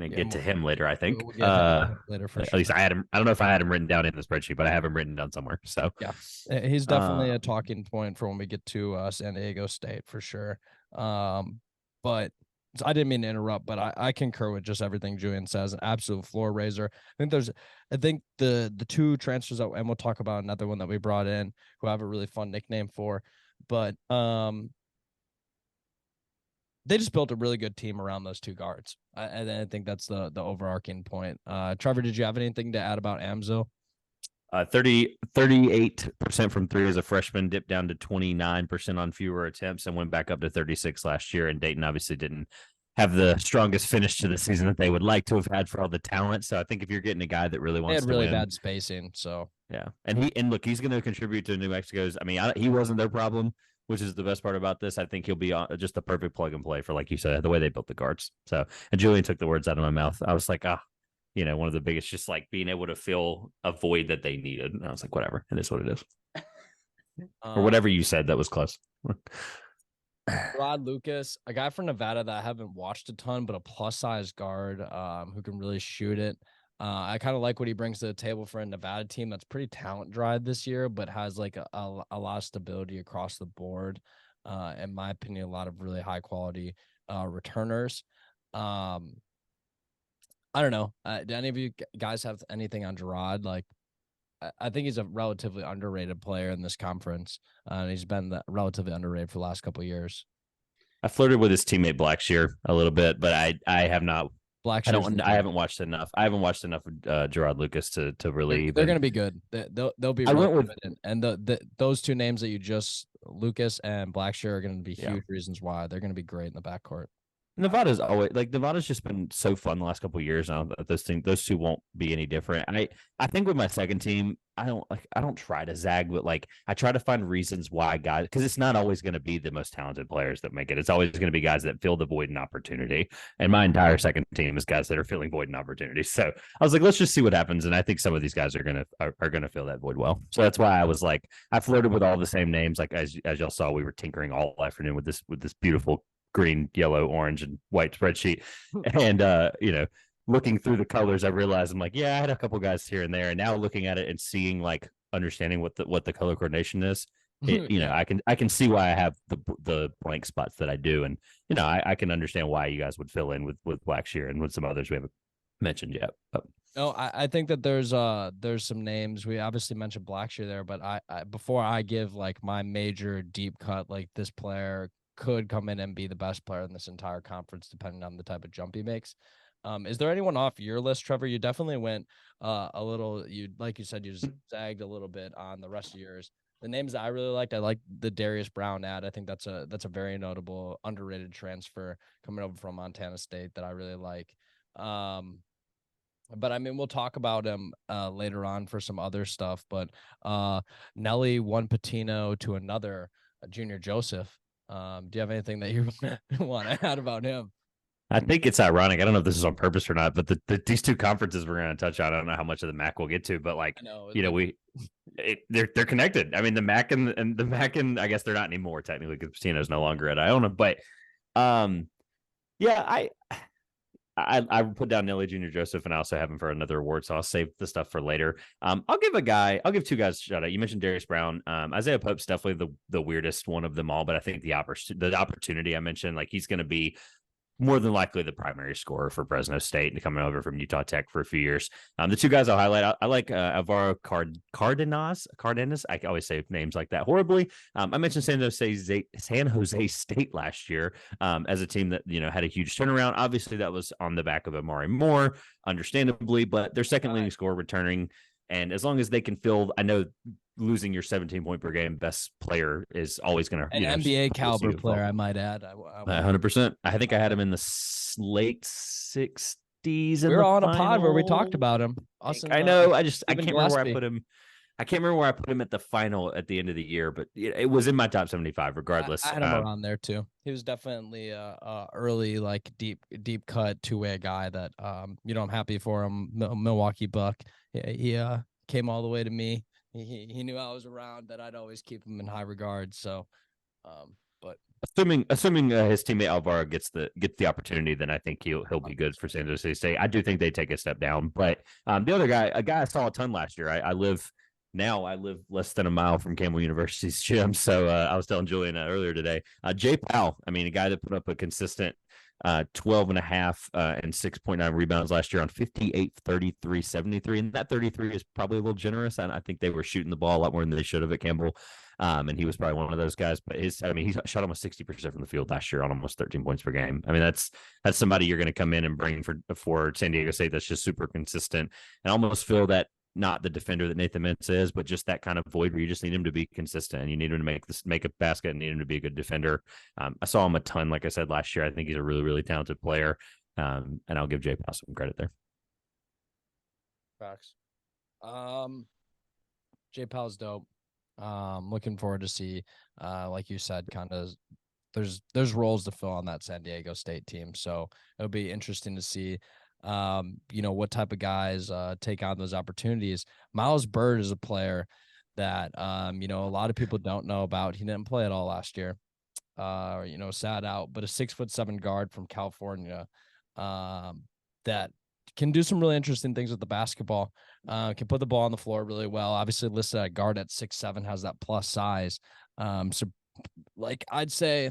get to him later, I think. Later for at sure. least I had him. I don't know if I had him written down in the spreadsheet, but I have him written down somewhere. So yeah, he's definitely a talking point for when we get to San Diego State for sure. But I didn't mean to interrupt, but I concur with just everything Julian says. An absolute floor raiser. I think the two transfers and we'll talk about another one that we brought in who I have a really fun nickname for, but they just built a really good team around those two guards. And I think that's the overarching point. Trevor, did you have anything to add about Amzil? 38% from three as a freshman, dipped down to 29% on fewer attempts, and went back up to 36 last year. And Dayton obviously didn't have the strongest finish to the season that they would like to have had for all the talent. So I think if you're getting a guy that really wants to win, bad spacing. So yeah, and look, he's going to contribute to New Mexico's. He wasn't their problem which is the best part about this. I think he'll be just the perfect plug and play for, like you said, the way they built the guards. So, and Julian took the words out of my mouth. I was like, one of the biggest, just like being able to fill a void that they needed. And I was like, whatever, it is what it is. Or whatever you said that was close. Rod Lucas, a guy from Nevada that I haven't watched a ton, but a plus size guard who can really shoot it. I kind of like what he brings to the table for a Nevada team that's pretty talent dry this year, but has like a lot of stability across the board. In my opinion, a lot of really high quality returners. I don't know. Do any of you guys have anything on Gerard? Like, I think he's a relatively underrated player in this conference. And he's been relatively underrated for the last couple of years. I flirted with his teammate Blackshear a little bit, but I have not. I haven't watched enough. I haven't watched enough of Gerard Lucas to really. They're going to be good. They'll be. I went with, and those two names that you just, Lucas and Blackshear, are going to be huge reasons why they're going to be great in the backcourt. Nevada's just been so fun the last couple of years now that those two won't be any different. And I think with my second team, I don't try to zag, but like I try to find reasons why guys, because it's not always going to be the most talented players that make it. It's always going to be guys that fill the void and opportunity. And my entire second team is guys that are filling void and opportunity. So I was like, let's just see what happens. And I think some of these guys are gonna fill that void well. So that's why I was like, I flirted with all the same names. Like as y'all saw, we were tinkering all afternoon with this beautiful green, yellow, orange, and white spreadsheet. And looking through the colors, I realized I'm like, I had a couple guys here and there. And now looking at it and seeing, like, understanding what the color coordination is, I can see why I have the blank spots that I do. And I can understand why you guys would fill in with Blackshear and with some others we haven't mentioned yet. But no, I think that there's some names. We obviously mentioned Blackshear there, but I before I give like my major deep cut, like this player could come in and be the best player in this entire conference, depending on the type of jump he makes. Is there anyone off your list, Trevor? You definitely went a little, like you said, you just zagged a little bit on the rest of yours. The names that I really liked, I like the Darius Brown ad. I think that's a very notable, underrated transfer coming over from Montana State that I really like. But I mean, we'll talk about him later on for some other stuff. But Nelly, one Patino to another, Junior Joseph. Do you have anything that you want to add about him? I think it's ironic. I don't know if this is on purpose or not, but these two conferences we're going to touch on, I don't know how much of the MAAC we'll get to, but like, they're connected. I mean, the MAAC and the MAAC, and I guess they're not anymore technically because Patino's no longer at Iona, but I put down Nelly Junior Joseph, and I also have him for another award, so I'll save the stuff for later. I'll give two guys a shout out. You mentioned Darius Brown. Isaiah Pope's definitely the weirdest one of them all, but I think the opportunity I mentioned, like he's going to be more than likely the primary scorer for Fresno State and coming over from Utah Tech for a few years. The two guys I'll highlight, I like Alvaro Cardenas. I always say names like that horribly. I mentioned San Jose State last year as a team that had a huge turnaround. Obviously, that was on the back of Amari Moore, understandably, but their second leading scorer returning. And as long as they can fill, I know losing your 17 point per game best player is always going to an NBA caliber player, I might add. 100%. I think I had him in the late 60s. We were on a pod where we talked about him. I know. I can't remember where I put him. I can't remember where I put him at the final at the end of the year, but it was in my top 75 regardless. I had him around there too. He was definitely a early, like deep cut two-way guy that I'm happy for him. Milwaukee Buck. He came all the way to me. He knew I was around, that I'd always keep him in high regard. So, but assuming his teammate Alvaro gets the opportunity, then I think he'll be good for San Jose State. I do think they take a step down, but the other guy, a guy I saw a ton last year. I live less than a mile from Campbell University's gym, so I was telling Julian earlier today. Jay Powell, I mean, a guy that put up a consistent 12 and a half and 6.9 rebounds last year on 58, 33, 73. And that 33 is probably a little generous. And I think they were shooting the ball a lot more than they should have at Campbell. And he was probably one of those guys, but he shot almost 60% from the field last year on almost 13 points per game. I mean, that's somebody you're going to come in and bring for San Diego State. That's just super consistent and almost feel that, not the defender that Nathan Mensah is, but just that kind of void where you just need him to be consistent and you need him to make a basket and need him to be a good defender. I saw him a ton, like I said, last year. I think he's a really, really talented player. And I'll give Jay Powell some credit there. Facts. Jay Powell's dope. Looking forward to see, like you said, kind of there's roles to fill on that San Diego State team. So it'll be interesting to see, what type of guys take on those opportunities. Miles Bird is a player that, a lot of people don't know about. He didn't play at all last year. Sat out, but a 6'7" guard from California, that can do some really interesting things with the basketball. Can put the ball on the floor really well. Obviously listed at guard at 6'7", has that plus size. So like I'd say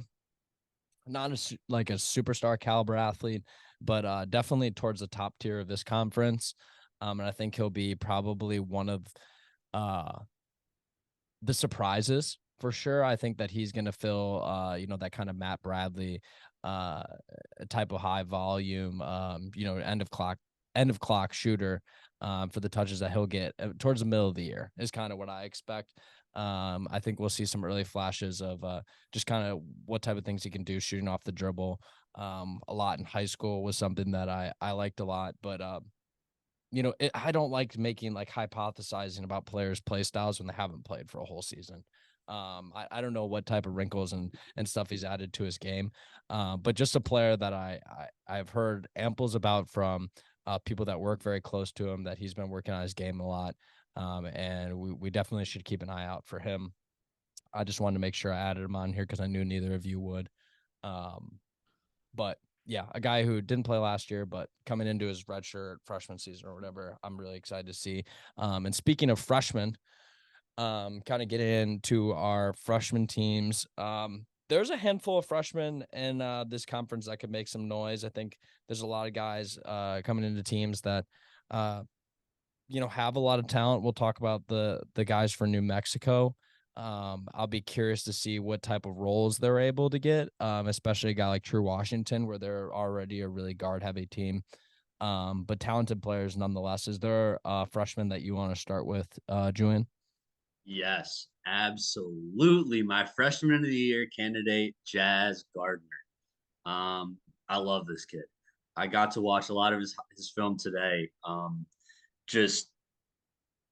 not like a superstar caliber athlete, but definitely towards the top tier of this conference. And I think he'll be probably one of the surprises for sure. I think that he's going to fill, that kind of Matt Bradley type of high volume, end of clock shooter for the touches that he'll get towards the middle of the year is kind of what I expect. I think we'll see some early flashes of just kind of what type of things he can do shooting off the dribble. A lot in high school was something that I liked a lot, but I don't like making like hypothesizing about players' play styles when they haven't played for a whole season. I don't know what type of wrinkles and stuff he's added to his game, but just a player that I've heard amples about from people that work very close to him, that he's been working on his game a lot, and we definitely should keep an eye out for him. I just wanted to make sure I added him on here because I knew neither of you would. But yeah, a guy who didn't play last year, but coming into his redshirt freshman season or whatever, I'm really excited to see. And speaking of freshmen, kind of get into our freshman teams. There's a handful of freshmen in this conference that could make some noise. I think there's a lot of guys coming into teams that, have a lot of talent. We'll talk about the guys for New Mexico. I'll be curious to see what type of roles they're able to get, especially a guy like True Washington, where they're already a really guard-heavy team, but talented players nonetheless. Is there a freshman that you want to start with, Julian? Yes, absolutely. My freshman of the year candidate, Jazz Gardner. I love this kid. I got to watch a lot of his film today. Just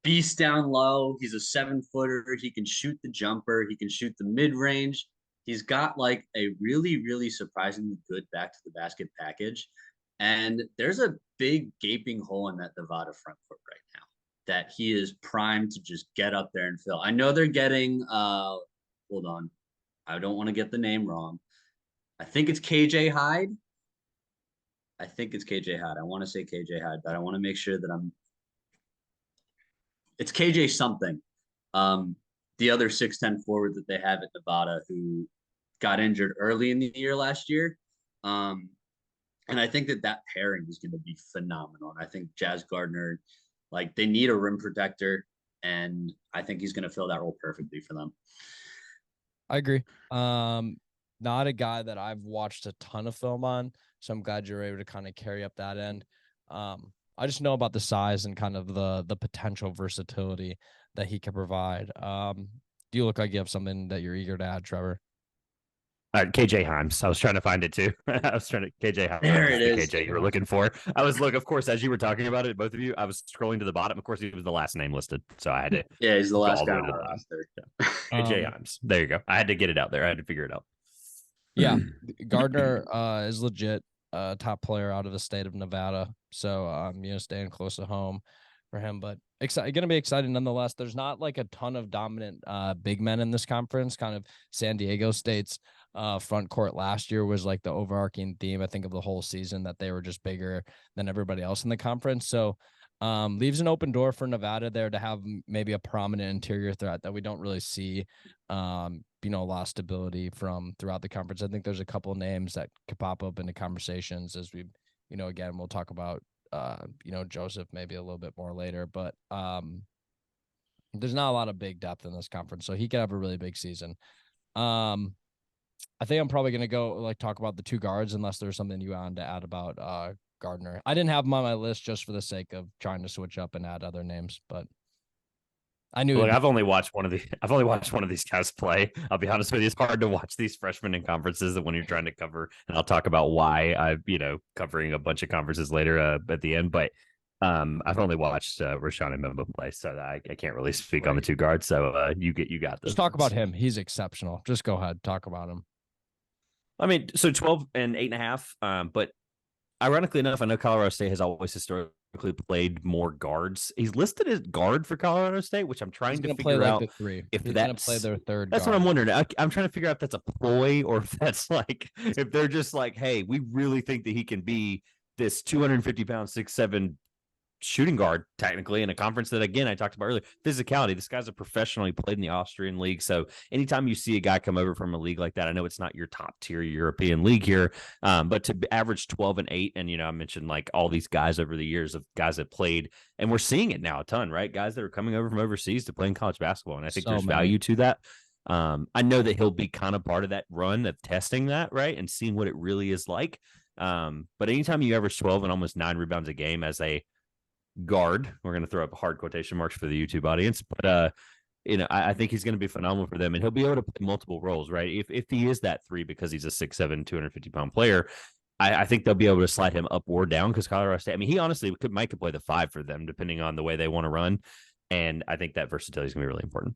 beast down low. He's a 7-footer. He can shoot the jumper. He can shoot the mid range. He's got like a really, really surprisingly good back to the basket package. And there's a big gaping hole in that Nevada front court right now that he is primed to just get up there and fill. I know they're getting, hold on. I don't want to get the name wrong. I think it's KJ Hyde. I think it's KJ Hyde. I want to say KJ Hyde, but I want to make sure that it's KJ something. The other 6'10" forward that they have at Nevada who got injured early in the year last year. And I think that pairing is going to be phenomenal. And I think Jazz Gardner, like, they need a rim protector, and I think he's going to fill that role perfectly for them. I agree. Not a guy that I've watched a ton of film on, so I'm glad you're able to kind of carry up that end. I just know about the size and kind of the potential versatility that he can provide. Do you look like you have something that you're eager to add, Trevor? KJ Himes. I was trying to find it too. KJ Himes. There it is. KJ you were looking for. Of course, as you were talking about it, both of you, I was scrolling to the bottom. Of course, he was the last name listed. So I had to. Yeah, he's the last guy on the roster. KJ Himes. There you go. I had to get it out there. I had to figure it out. Yeah. Gardner is legit top player out of the state of Nevada. So, staying close to home for him, but going to be exciting nonetheless. There's not like a ton of dominant big men in this conference. Kind of San Diego State's front court last year was like the overarching theme, I think, of the whole season, that they were just bigger than everybody else in the conference. So leaves an open door for Nevada there to have maybe a prominent interior threat that we don't really see. A lot of stability from throughout the conference. I think there's a couple of names that could pop up into conversations as we, again, we'll talk about, Joseph maybe a little bit more later, but there's not a lot of big depth in this conference, so he could have a really big season. I think I'm probably going to go talk about the two guards, unless there's something you wanted to add about Gardner. I didn't have him on my list just for the sake of trying to switch up and add other names, but I knew. Look, I've only watched one of these guys play. I'll be honest with you, it's hard to watch these freshmen in conferences that when you're trying to cover, and I'll talk about why I'm, covering a bunch of conferences later at the end. But I've only watched Rashawn and Memba play, so I can't really speak on the two guards. So you got this. Just talk about him. He's exceptional. Just go ahead, talk about him. I mean, so 12 and 8.5. But ironically enough, I know Colorado State has always historically played more guards. He's listed as guard for Colorado State, which I'm trying to figure out if He's that's gonna play their third. That's guard. what I'm wondering. I'm trying to figure out if that's a ploy or if that's like if they're just like, hey, we really think that he can be this 250-pound 6'7" shooting guard technically in a conference that, again, I talked about earlier. Physicality. This guy's a professional. He played in the Austrian league. So anytime you see a guy come over from a league like that, I know it's not your top tier European league here, but to average 12 and 8, and I mentioned like all these guys over the years of guys that played, and we're seeing it now a ton, right? Guys that are coming over from overseas to play in college basketball, and I think there's value to that. I know that he'll be kind of part of that run of testing that, right, and seeing what it really is like. But anytime you average 12 and almost 9 rebounds a game as a guard, we're going to throw up hard quotation marks for the YouTube audience, but I think he's going to be phenomenal for them, and he'll be able to play multiple roles, right? If he is that 3 because he's a 6'7", 250-pound player, I think they'll be able to slide him up or down because Colorado State, I mean, he honestly might play the 5 for them depending on the way they want to run, and I think that versatility is going to be really important.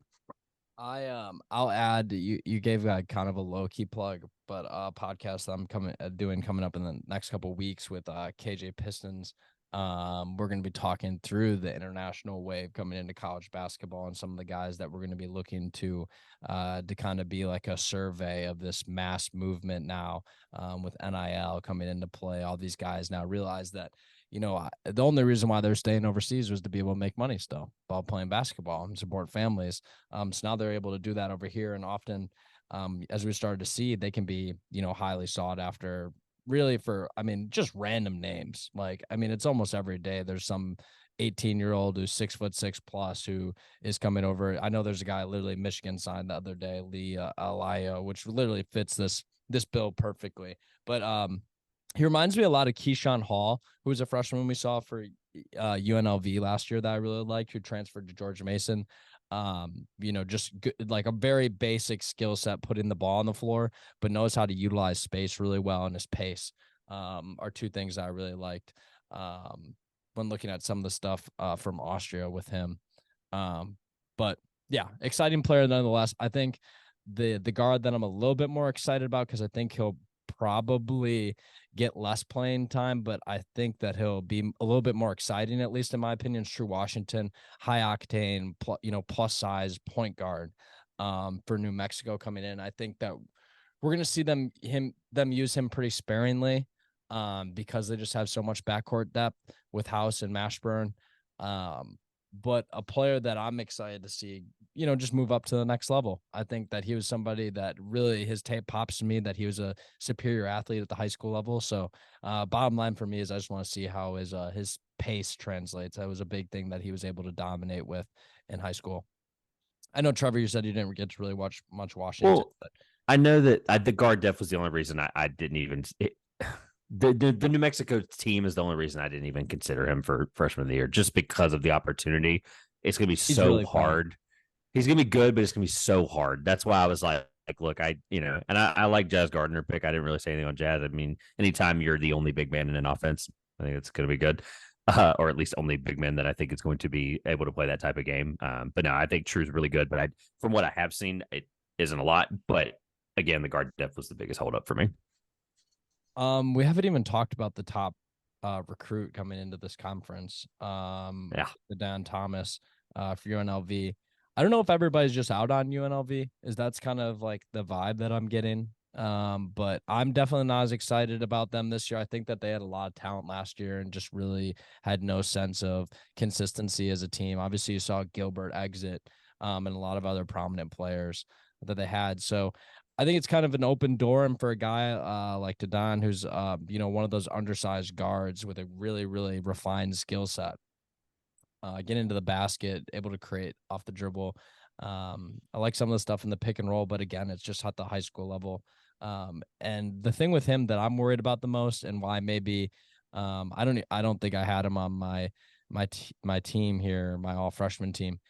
I'll add, you gave kind of a low key plug, but a podcast that I'm coming up in the next couple of weeks with KJ Pistons. We're going to be talking through the international wave coming into college basketball and some of the guys that we're going to be looking to kind of be like a survey of this mass movement now, with NIL coming into play. All these guys now realize that, the only reason why they're staying overseas was to be able to make money still while playing basketball and support families. So now they're able to do that over here. And often, as we started to see, they can be, highly sought after, really, for, just random names. Like, it's almost every day there's some 18-year-old who's 6'6" plus who is coming over. I know there's a guy literally Michigan signed the other day, Lee Alio, which literally fits this bill perfectly. But he reminds me a lot of Keyshawn Hall, who was a freshman we saw for UNLV last year that I really liked, who transferred to George Mason. Just good, like a very basic skill set, putting the ball on the floor, but knows how to utilize space really well, and his pace are two things I really liked when looking at some of the stuff from Austria with him. But yeah, exciting player nonetheless. I think the guard that I'm a little bit more excited about, because I think he'll probably get less playing time, but I think that he'll be a little bit more exciting, at least in my opinion, is True Washington, high octane, plus size point guard for New Mexico coming in. I think that we're going to see them use him pretty sparingly because they just have so much backcourt depth with House and Mashburn. But a player that I'm excited to see, just move up to the next level. I think that he was somebody that really, his tape pops to me that he was a superior athlete at the high school level. So bottom line for me is I just want to see how his pace translates. That was a big thing that he was able to dominate with in high school. I know, Trevor, you said you didn't get to really watch much Washington. Well, but I know that the guard depth was the only reason I didn't even the New Mexico team is the only reason I didn't even consider him for freshman of the year, just because of the opportunity. It's going to be so really hard. Fun. He's going to be good, but it's going to be so hard. That's why I was like, look, and I like Jazz Gardner pick. I didn't really say anything on Jazz. I mean, anytime you're the only big man in an offense, I think it's going to be good. Or at least only big man that I think is going to be able to play that type of game. But no, I think True's really good, but from what I have seen, it isn't a lot. But again, the guard depth was the biggest holdup for me. We haven't even talked about the top recruit coming into this conference. The Dan Thomas for UNLV. I don't know if everybody's just out on UNLV. That's kind of like the vibe that I'm getting. But I'm definitely not as excited about them this year. I think that they had a lot of talent last year and just really had no sense of consistency as a team. Obviously, you saw Gilbert exit and a lot of other prominent players that they had. So I think it's kind of an open door, and for a guy like Tadon, who's one of those undersized guards with a really, really refined skill set, get into the basket, able to create off the dribble. I like some of the stuff in the pick and roll, but again, it's just at the high school level. And the thing with him that I'm worried about the most, and why maybe I don't think I had him on my team here, my all freshman team.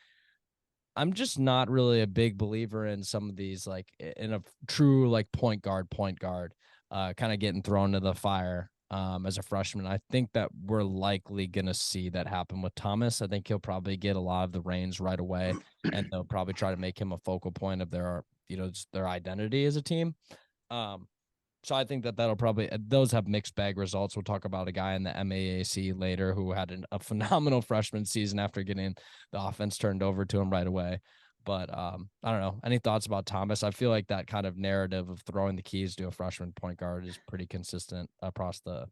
I'm just not really a big believer in some of these, like in a true like point guard, kind of getting thrown to the fire as a freshman. I think that we're likely going to see that happen with Thomas. I think he'll probably get a lot of the reins right away, and they'll probably try to make him a focal point of their, their identity as a team. So I think that that'll probably, those have mixed bag results. We'll talk about a guy in the MAAC later who had a phenomenal freshman season after getting the offense turned over to him right away. But I don't know. Any thoughts about Thomas? I feel like that kind of narrative of throwing the keys to a freshman point guard is pretty consistent across the,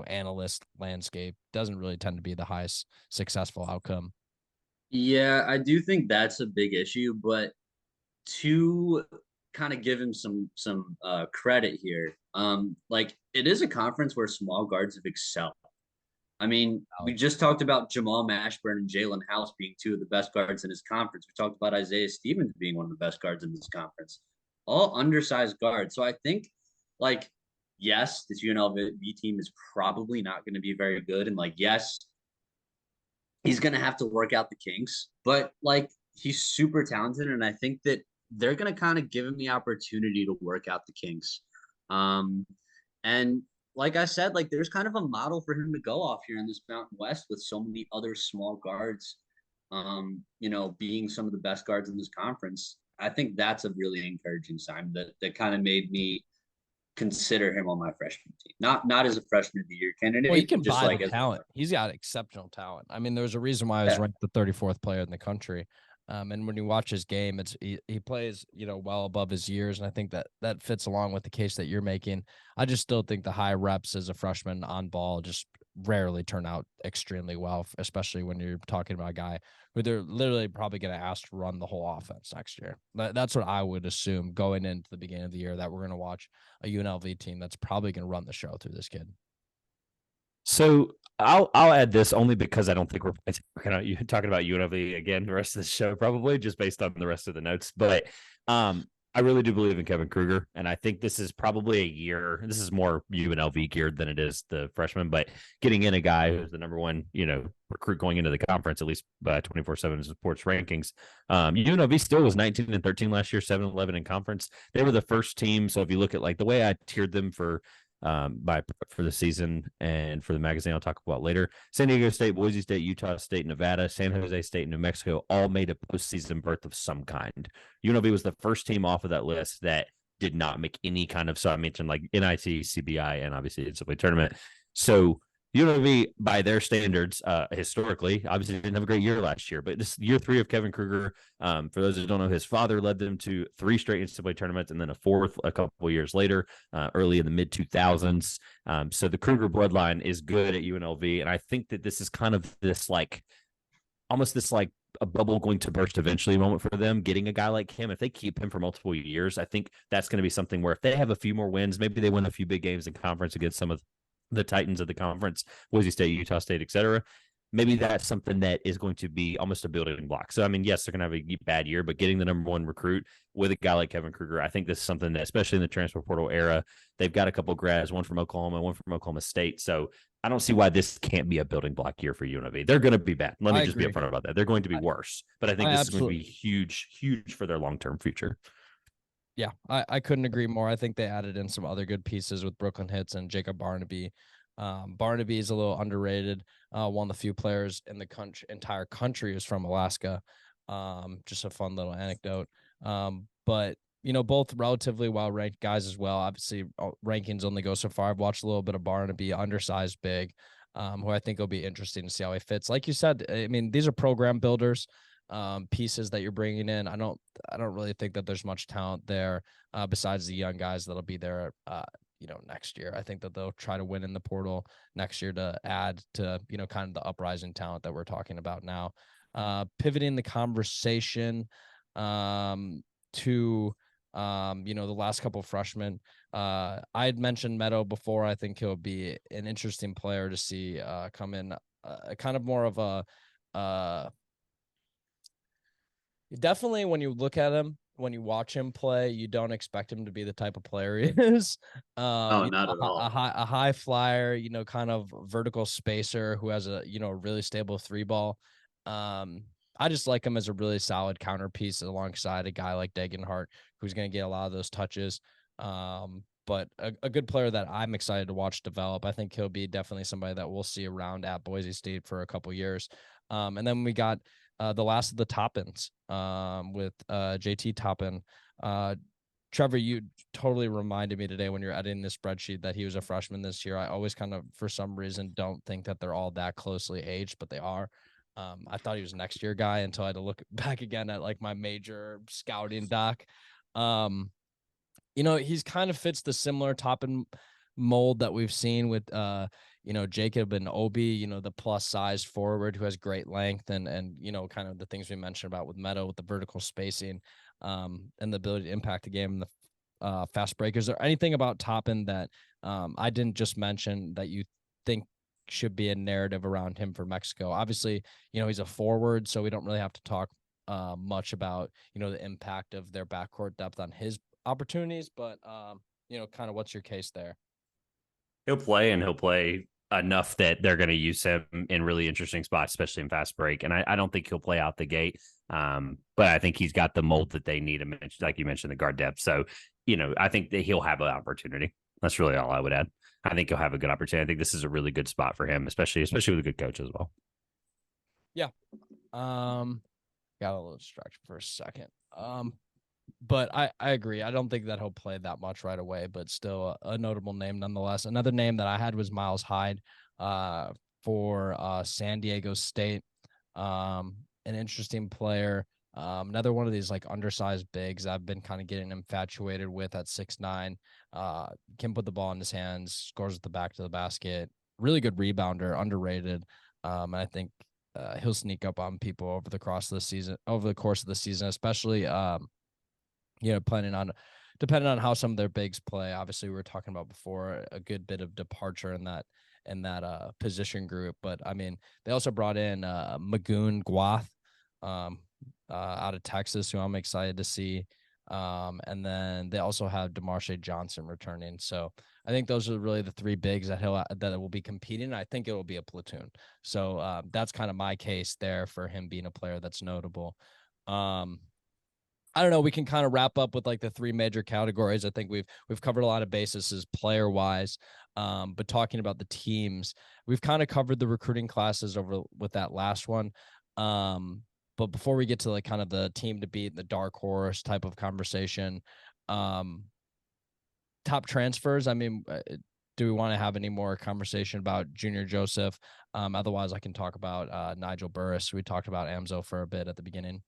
analyst landscape. Doesn't really tend to be the highest successful outcome. Yeah, I do think that's a big issue, but to kind of give him some credit here, like it is a conference where small guards have excelled. I mean, we just talked about Jamal Mashburn and Jalen House being two of the best guards in his conference. We talked about Isaiah Stevens being one of the best guards in this conference. All undersized guards. So I think, like, yes, this UNLV team is probably not going to be very good. And, like, yes, he's going to have to work out the kinks. But, like, he's super talented. And I think that they're going to kind of give him the opportunity to work out the kinks. And like I said, like there's kind of a model for him to go off here in this Mountain West with so many other small guards, being some of the best guards in this conference. I think that's a really encouraging sign that kind of made me consider him on my freshman team. Not as a freshman of the year candidate. Well, he can just buy like the talent. He's got exceptional talent. I mean, there's a reason why I was ranked the 34th player in the country. And when you watch his game, he plays, well above his years. And I think that fits along with the case that you're making. I just still think the high reps as a freshman on ball just rarely turn out extremely well, especially when you're talking about a guy who they're literally probably going to ask to run the whole offense next year. That's what I would assume going into the beginning of the year, that we're going to watch a UNLV team that's probably going to run the show through this kid. So I'll add this only because I don't think we're kind of talking about UNLV again the rest of the show, probably just based on the rest of the notes. But I really do believe in Kevin Kruger, and I think this is probably a year. This is more UNLV geared than it is the freshman, but getting in a guy who's the number one, recruit going into the conference, at least by 24/7 Sports rankings. UNLV still was 19-13 last year, 7-11 in conference. They were the first team. So if you look at like the way I tiered them for the season and for the magazine I'll talk about later, San Diego State, Boise State, Utah State, Nevada, San Jose State, and New Mexico all made a postseason berth of some kind. UNLV was the first team off of that list that did not make any kind of, so I mentioned like NIT, CBI, and obviously the NCAA tournament. So UNLV, by their standards, historically, obviously didn't have a great year last year, but this year 3 of Kevin Kruger, for those who don't know, his father led them to 3 straight NCAA tournaments and then a 4th a couple of years later, early in the mid 2000s. So the Kruger bloodline is good at UNLV, and I think that this is kind of this like, almost this like a bubble going to burst eventually moment for them, getting a guy like him. If they keep him for multiple years, I think that's going to be something where if they have a few more wins, maybe they win a few big games in conference against some of the Titans of the conference, Boise State, Utah State, et cetera. Maybe that's something that is going to be almost a building block. So, I mean, yes, they're going to have a bad year, but getting the number 1 recruit with a guy like Kevin Kruger, I think this is something that, especially in the transfer portal era, they've got a couple of grads, one from Oklahoma, one from Oklahoma State. So I don't see why this can't be a building block year for UNLV. They're going to be bad. Let me just be upfront about that. They're going to be worse, but I think this is going to be huge, huge for their long-term future. Yeah, I couldn't agree more. I think they added in some other good pieces with Brooklyn Hits and Jacob Barnaby. Barnaby is a little underrated. One of the few players in the entire country is from Alaska. Just a fun little anecdote. But both relatively well-ranked guys as well. Obviously, rankings only go so far. I've watched a little bit of Barnaby, undersized big, who I think will be interesting to see how he fits. Like you said, I mean, these are program builders, pieces that you're bringing in. I don't really think that there's much talent there besides the young guys that'll be there next year. I think that they'll try to win in the portal next year to add to, kind of the uprising talent that we're talking about now. Pivoting the conversation to, the last couple of freshmen. I had mentioned Meadow before. I think he'll be an interesting player to see come in, kind of more of a definitely when you look at him, when you watch him play, you don't expect him to be the type of player he is. Not at all. A high flyer, kind of vertical spacer who has a, really stable 3-ball. I just like him as a really solid counter piece alongside a guy like Degenhart, who's going to get a lot of those touches. but a good player that I'm excited to watch develop. I think he'll be definitely somebody that we'll see around at Boise State for a couple years. And then we got the last of the Toppins with JT Toppin. Trevor, you totally reminded me today when you're editing this spreadsheet that he was a freshman this year. I always kind of, for some reason, don't think that they're all that closely aged, but they are. I thought he was a next year guy until I had to look back again at like my major scouting doc. He's kind of fits the similar Toppin mold that we've seen with Jacob and Obi, the plus size forward who has great length and kind of the things we mentioned about with Meadow with the vertical spacing and the ability to impact the game and the fast break. Is there anything about Toppin that I didn't just mention that you think should be a narrative around him for Mexico? Obviously, he's a forward, so we don't really have to talk much about, the impact of their backcourt depth on his opportunities, but kind of what's your case there? He'll play enough that they're going to use him in really interesting spots, especially in fast break. And I don't think he'll play out the gate. But I think he's got the mold that they need, like you mentioned, the guard depth. So, I think that he'll have an opportunity. That's really all I would add. I think he'll have a good opportunity. I think this is a really good spot for him, especially with a good coach as well. Yeah. Got a little distracted for a second. But I agree. I don't think that he'll play that much right away, but still a notable name nonetheless. Another name that I had was Miles Hyde for San Diego State. An interesting player. Another one of these like undersized bigs I've been kind of getting infatuated with at 6'9". Can put the ball in his hands, scores at the back to the basket. Really good rebounder, underrated. And I think he'll sneak up on people over the course of the season, especially depending on how some of their bigs play. Obviously, we were talking about before a good bit of departure in that position group. But I mean, they also brought in Magoon Gwath out of Texas, who I'm excited to see. And then they also have DeMarshe Johnson returning. So I think those are really the three bigs that will be competing. I think it will be a platoon. So that's kind of my case there for him being a player that's notable. I don't know. We can kind of wrap up with like the three major categories. I think we've covered a lot of bases as player wise, but talking about the teams, we've kind of covered the recruiting classes over with that last one. But before we get to like kind of the team to beat, the dark horse type of conversation, top transfers. I mean, do we want to have any more conversation about Junior Joseph? Otherwise, I can talk about Nigel Burris. We talked about Amzo for a bit at the beginning.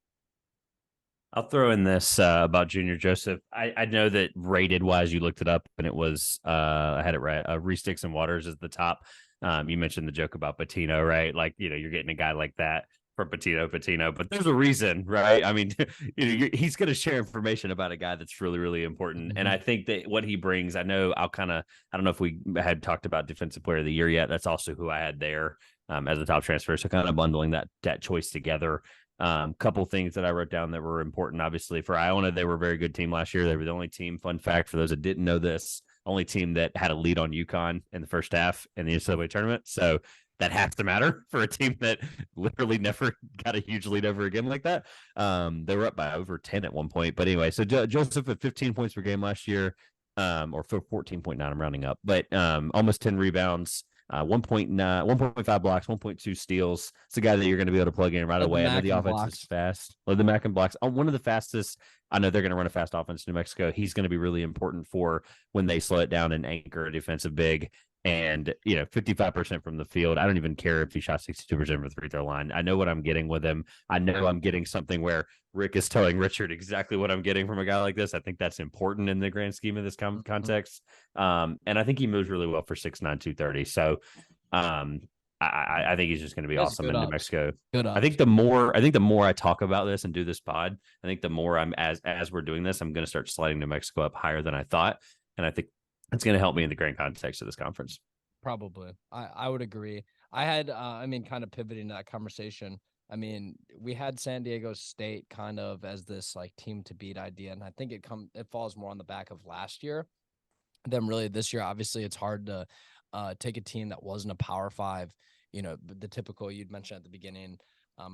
I'll throw in this about Junior Joseph. I know that rated wise, you looked it up and it was I had it right. Reese Dixon Waters is the top. You mentioned the joke about Patino, right? Like, you're getting a guy like that from Patino, but there's a reason, right? I mean, he's going to share information about a guy that's really, really important. Mm-hmm. And I think that what he brings, I don't know if we had talked about defensive player of the year yet. That's also who I had there as a top transfer. So kind of bundling that choice together. Couple things that I wrote down that were important. Obviously, for Iona, they were a very good team last year. They were the only team, fun fact for those that didn't know this, only team that had a lead on UConn in the first half in the NCAA tournament. So that has to matter for a team that literally never got a huge lead ever again like that. They were up by over 10 at one point. But anyway, so Joseph at 15 points per game last year, or 14.9, I'm rounding up, but almost 10 rebounds. 1.5 blocks, 1.2 steals. It's a guy that you're going to be able to plug in right away. I know the offense is fast. Led the MAAC in blocks. One of the fastest. I know they're going to run a fast offense in New Mexico. He's going to be really important for when they slow it down and anchor a defensive big. And 55% from the field. I don't even care if he shot 62% from the free throw line. I know what I'm getting with him. I know I'm getting something where Rick is telling Richard exactly what I'm getting from a guy like this. I think that's important in the grand scheme of this context. And I think he moves really well for 6'9", 230. So I think he's just going to be awesome in New Mexico. I think the more I talk about this and do this pod, I think the more I'm as we're doing this, I'm going to start sliding New Mexico up higher than I thought. And I think it's going to help me in the grand context of this conference. Probably. I would agree. I had, kind of pivoting that conversation. I mean, we had San Diego State kind of as this like team to beat idea. And I think it falls more on the back of last year than really this year. Obviously it's hard to take a team that wasn't a Power Five, the typical you'd mentioned at the beginning,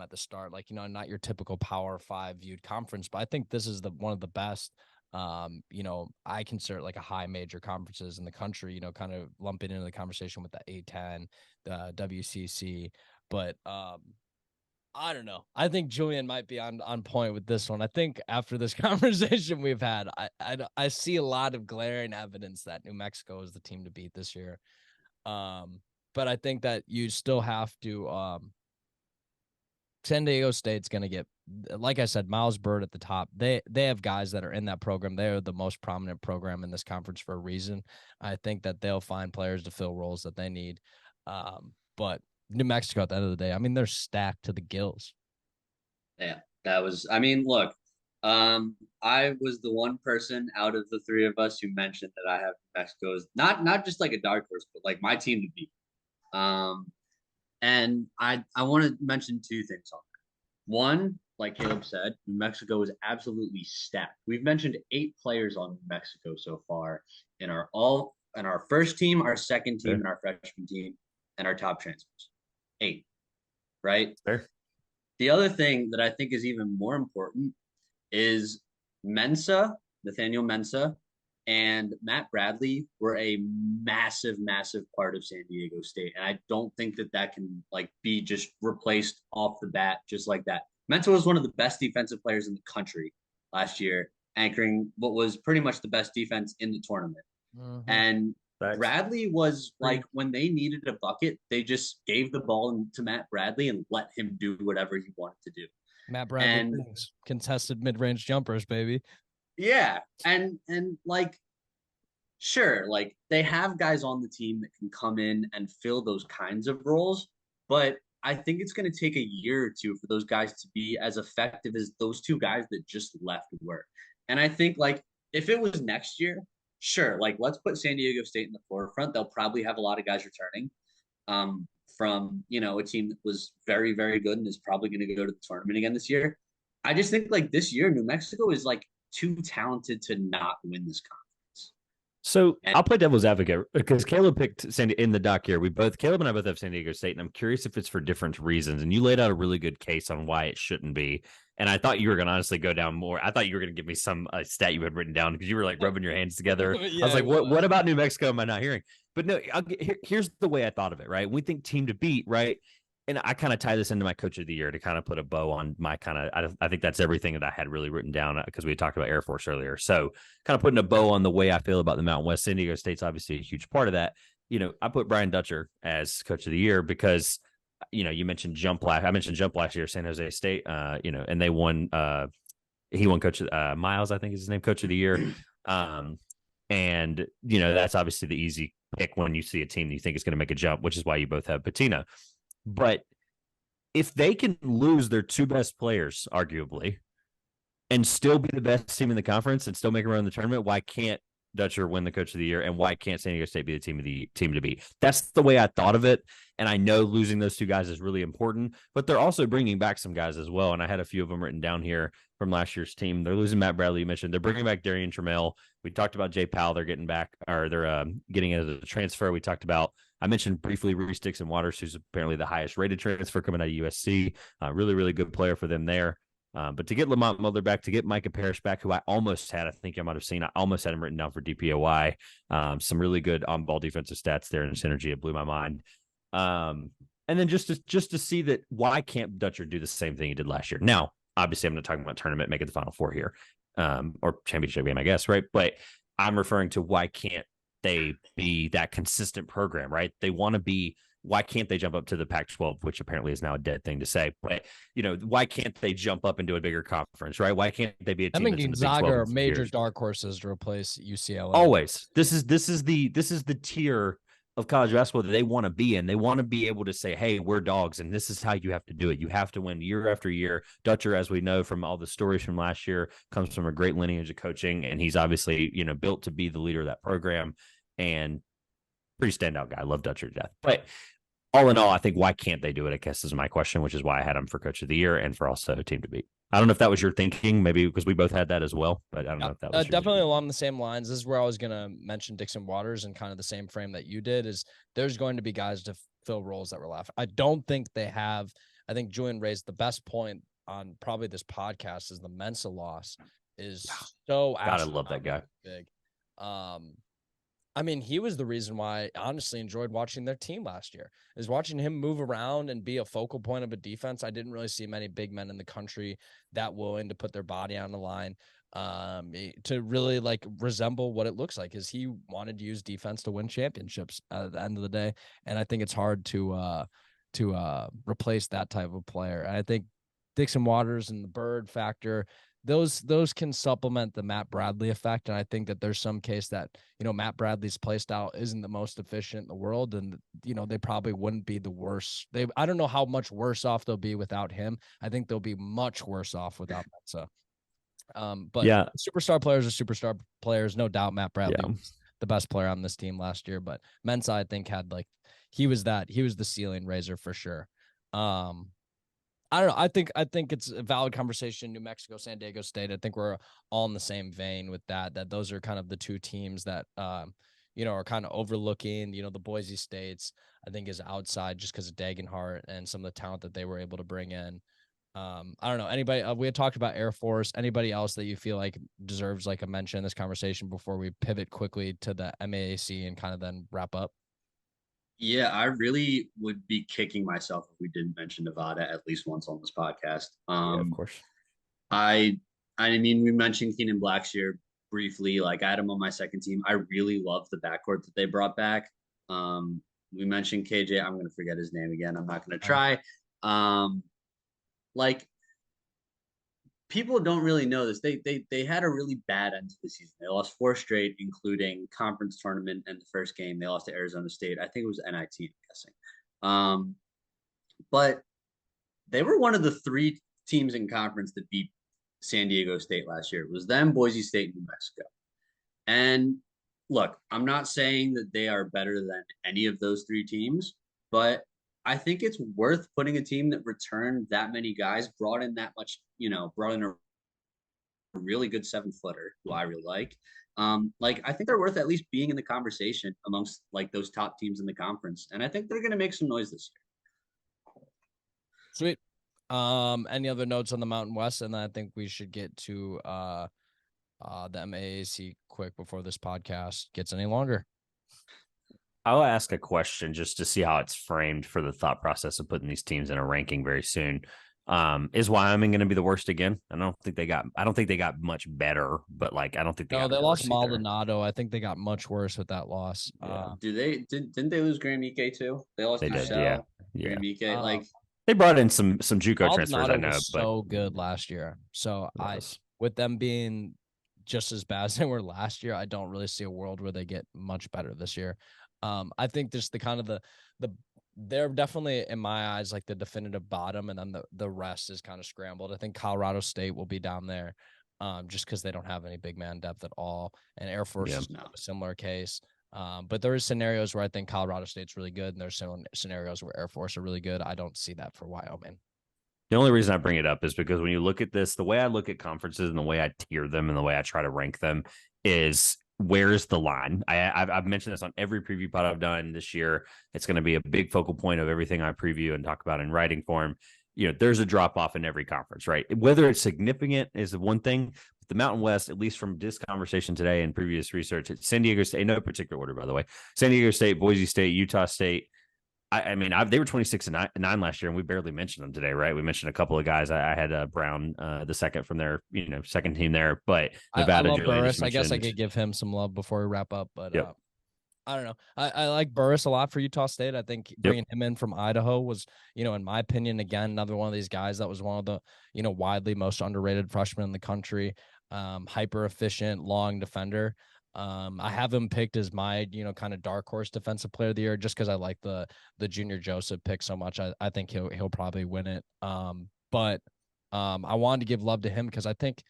at the start, like, not your typical Power Five viewed conference, but I think this is one of the best. I consider it like a high major conferences in the country, kind of lump it into the conversation with the A10, the WCC. But I don't know. I think Julian might be on point with this one. I think after this conversation we've had, I see a lot of glaring evidence that New Mexico is the team to beat this year. But I think that you still have to San Diego State's going to get, like I said, Miles Bird at the top. They have guys that are in that program. They are the most prominent program in this conference for a reason. I think that they'll find players to fill roles that they need. But New Mexico, at the end of the day, I mean, they're stacked to the gills. Yeah, look, I was the one person out of the three of us who mentioned that I have Mexico as not just like a dark horse, but like my team to beat. And I want to mention two things on that. One, like Caleb said, New Mexico is absolutely stacked. We've mentioned 8 players on New Mexico so far in our first team, our second team, and our freshman team, and our top transfers. 8, right? Fair. The other thing that I think is even more important is Nathaniel Mensah, and Matt Bradley were a massive, massive part of San Diego State. And I don't think that can like be just replaced off the bat just like that. Mensah was one of the best defensive players in the country last year, anchoring what was pretty much the best defense in the tournament. Mm-hmm. And Thanks. Bradley was like, when they needed a bucket, they just gave the ball to Matt Bradley and let him do whatever he wanted to do. Matt Bradley contested mid-range jumpers, baby. Yeah. And like, sure, like they have guys on the team that can come in and fill those kinds of roles, but I think it's going to take a year or two for those guys to be as effective as those two guys that just left were. And I think like if it was next year, sure, like let's put San Diego State in the forefront. They'll probably have a lot of guys returning from, a team that was very, very good and is probably going to go to the tournament again this year. I just think like this year, New Mexico is like too talented to not win this conference. So I'll play devil's advocate because Caleb picked in the doc here. Caleb and I both have San Diego State, and I'm curious if it's for different reasons. And you laid out a really good case on why it shouldn't be. And I thought you were going to honestly go down more. I thought you were going to give me some stat you had written down because you were like rubbing your hands together. Yeah, I was like, what about New Mexico am I not hearing? But no, here's the way I thought of it, right? We think team to beat, right? And I kind of tie this into my coach of the year to kind of put a bow on my I think that's everything that I had really written down because we had talked about Air Force earlier. So kind of putting a bow on the way I feel about the Mountain West. San Diego State's obviously a huge part of that. I put Brian Dutcher as coach of the year because, you mentioned I mentioned jump last year, San Jose State, and they won, he won Miles, I think is his name, coach of the year. And, that's obviously the easy pick when you see a team that you think is going to make a jump, which is why you both have Patina. But if they can lose their 2 best players, arguably, and still be the best team in the conference and still make a run in the tournament, why can't Dutcher win the coach of the year? And why can't San Diego State be the team to beat? That's the way I thought of it. And I know losing those 2 guys is really important, but they're also bringing back some guys as well. And I had a few of them written down here from last year's team. They're losing Matt Bradley, you mentioned. They're bringing back Darian Trammell. We talked about Jay Powell. They're getting back, or they're getting into the transfer. I mentioned briefly Reese Dixon Waters, who's apparently the highest rated transfer coming out of USC. Really, really good player for them there. But to get Lamont Mulder back, to get Micah Parrish back, who I almost had, I think I might have seen, I almost had him written down for DPOI. Some really good on-ball defensive stats there in synergy. It blew my mind. And then just to see that, why can't Dutcher do the same thing he did last year? Now, obviously, I'm not talking about tournament, making the Final Four here, or championship game, I guess, right? But I'm referring to why can't they be that consistent program, right? They want to be. Why can't they jump up to the Pac-12, which apparently is now a dead thing to say? But why can't they jump up into a bigger conference, right? Why can't they be a team? I mean, Gonzaga are major dark horses to replace UCLA. Always. This is the tier of college basketball that they want to be in. They want to be able to say, "Hey, we're dogs, and this is how you have to do it. You have to win year after year." Dutcher, as we know from all the stories from last year, comes from a great lineage of coaching, and he's obviously built to be the leader of that program and pretty standout guy. I love Dutcher to death, but. All in all, I think why can't they do it? I guess is my question, which is why I had him for coach of the year and for also team to beat. I don't know if that was your thinking, maybe because we both had that as well, but I don't know if that was definitely along the same lines. This is where I was going to mention Dixon Waters and kind of the same frame that you did. Is there's going to be guys to fill roles that were left. I don't think they have. I think Julian raised the best point on probably this podcast is the Mensah loss. is so Gotta love that guy. big. I mean, he was the reason why I honestly enjoyed watching their team last year, is watching him move around and be a focal point of a defense. I didn't really see many big men in the country that willing to put their body on the line to really like resemble what it looks like, is he wanted to use defense to win championships at the end of the day. And I think it's hard to replace that type of player. And I think Dixon Waters and the Bird factor, those can supplement the Matt Bradley effect. And I think that there's some case that, Matt Bradley's play style isn't the most efficient in the world. And, they probably wouldn't be the worst. I don't know how much worse off they'll be without him. I think they'll be much worse off without Mensa. But yeah, superstar players are superstar players. No doubt Matt Bradley was the best player on this team last year, but Mensa, I think, had he was the ceiling raiser for sure. I don't know. I think it's a valid conversation. New Mexico, San Diego State. I think we're all in the same vein with that those are kind of the two teams that, are kind of overlooking, the Boise States, I think, is outside just because of Dagenhart and some of the talent that they were able to bring in. I don't know. Anybody, we had talked about Air Force. Anybody else that you feel like deserves like a mention in this conversation before we pivot quickly to the MAAC and kind of then wrap up? Yeah, I really would be kicking myself if we didn't mention Nevada at least once on this podcast. Yeah, of course. I mean, we mentioned Keenan Blackshear briefly. Like, I had him on my second team. I really love the backcourt that they brought back. We mentioned KJ. I'm going to forget his name again. I'm not going to try. Like, people don't really know this. They had a really bad end to the season. They lost 4 straight, including conference tournament and the first game. They lost to Arizona State. I think it was NIT, I'm guessing. But they were one of the 3 teams in conference that beat San Diego State last year. It was them, Boise State, and New Mexico. And look, I'm not saying that they are better than any of those 3 teams, but I think it's worth putting a team that returned that many guys, brought in that much, brought in a really good 7-footer who I really like. I think they're worth at least being in the conversation amongst like those top teams in the conference. And I think they're going to make some noise this year. Sweet. Any other notes on the Mountain West? And then I think we should get to the MAAC quick before this podcast gets any longer. I'll ask a question just to see how it's framed for the thought process of putting these teams in a ranking very soon. Is Wyoming going to be the worst again? I don't think they got much better, but I don't think they lost Maldonado. I think they got much worse with that loss. Yeah. Didn't they lose Graham Ike too? They lost yeah. Graham Ike. They brought in some JUCO transfers, I know, was so good last year. So with them being just as bad as they were last year, I don't really see a world where they get much better this year. I think just the kind of they're definitely, in my eyes, like the definitive bottom, and then the rest is kind of scrambled. I think Colorado State will be down there just because they don't have any big man depth at all. And Air Force is not a similar case. But there is scenarios where I think Colorado State's really good, and there's scenarios where Air Force are really good. I don't see that for Wyoming. The only reason I bring it up is because when you look at this, the way I look at conferences and the way I tier them and the way I try to rank them is, where's the line? I've mentioned this on every preview pod I've done this year. It's going to be a big focal point of everything I preview and talk about in writing form. There's a drop off in every conference, right? Whether it's significant is one thing. But the Mountain West, at least from this conversation today and previous research, it's San Diego State, in no particular order, by the way, San Diego State, Boise State, Utah State. They were 26-9 last year, and we barely mentioned them today, right? We mentioned a couple of guys. I had Brown, the second from their, second team there, but Nevada. I love Julian Burris. I guess I could give him some love before we wrap up, but I don't know. I like Burris a lot for Utah State. I think bringing him in from Idaho was, in my opinion, again, another one of these guys that was one of the, widely most underrated freshmen in the country. Hyper efficient, long defender. I have him picked as my, kind of dark horse defensive player of the year, just because I like the Junior Joseph pick so much. I think he'll probably win it. But I wanted to give love to him because I think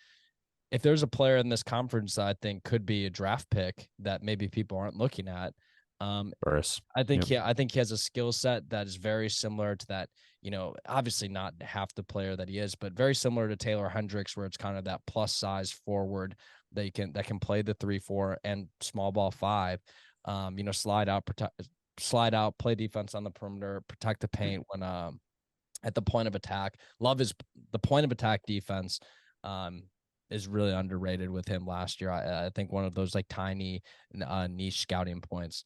if there's a player in this conference that I think could be a draft pick that maybe people aren't looking at, Burris. I think he has a skill set that is very similar to that, obviously not half the player that he is, but very similar to Taylor Hendricks, where it's kind of that plus size forward that can play the 3-4 and small ball 5, slide out, play defense on the perimeter, protect the paint when at the point of attack. Love is the point of attack defense. is really underrated with him last year. I think one of those like tiny niche scouting points.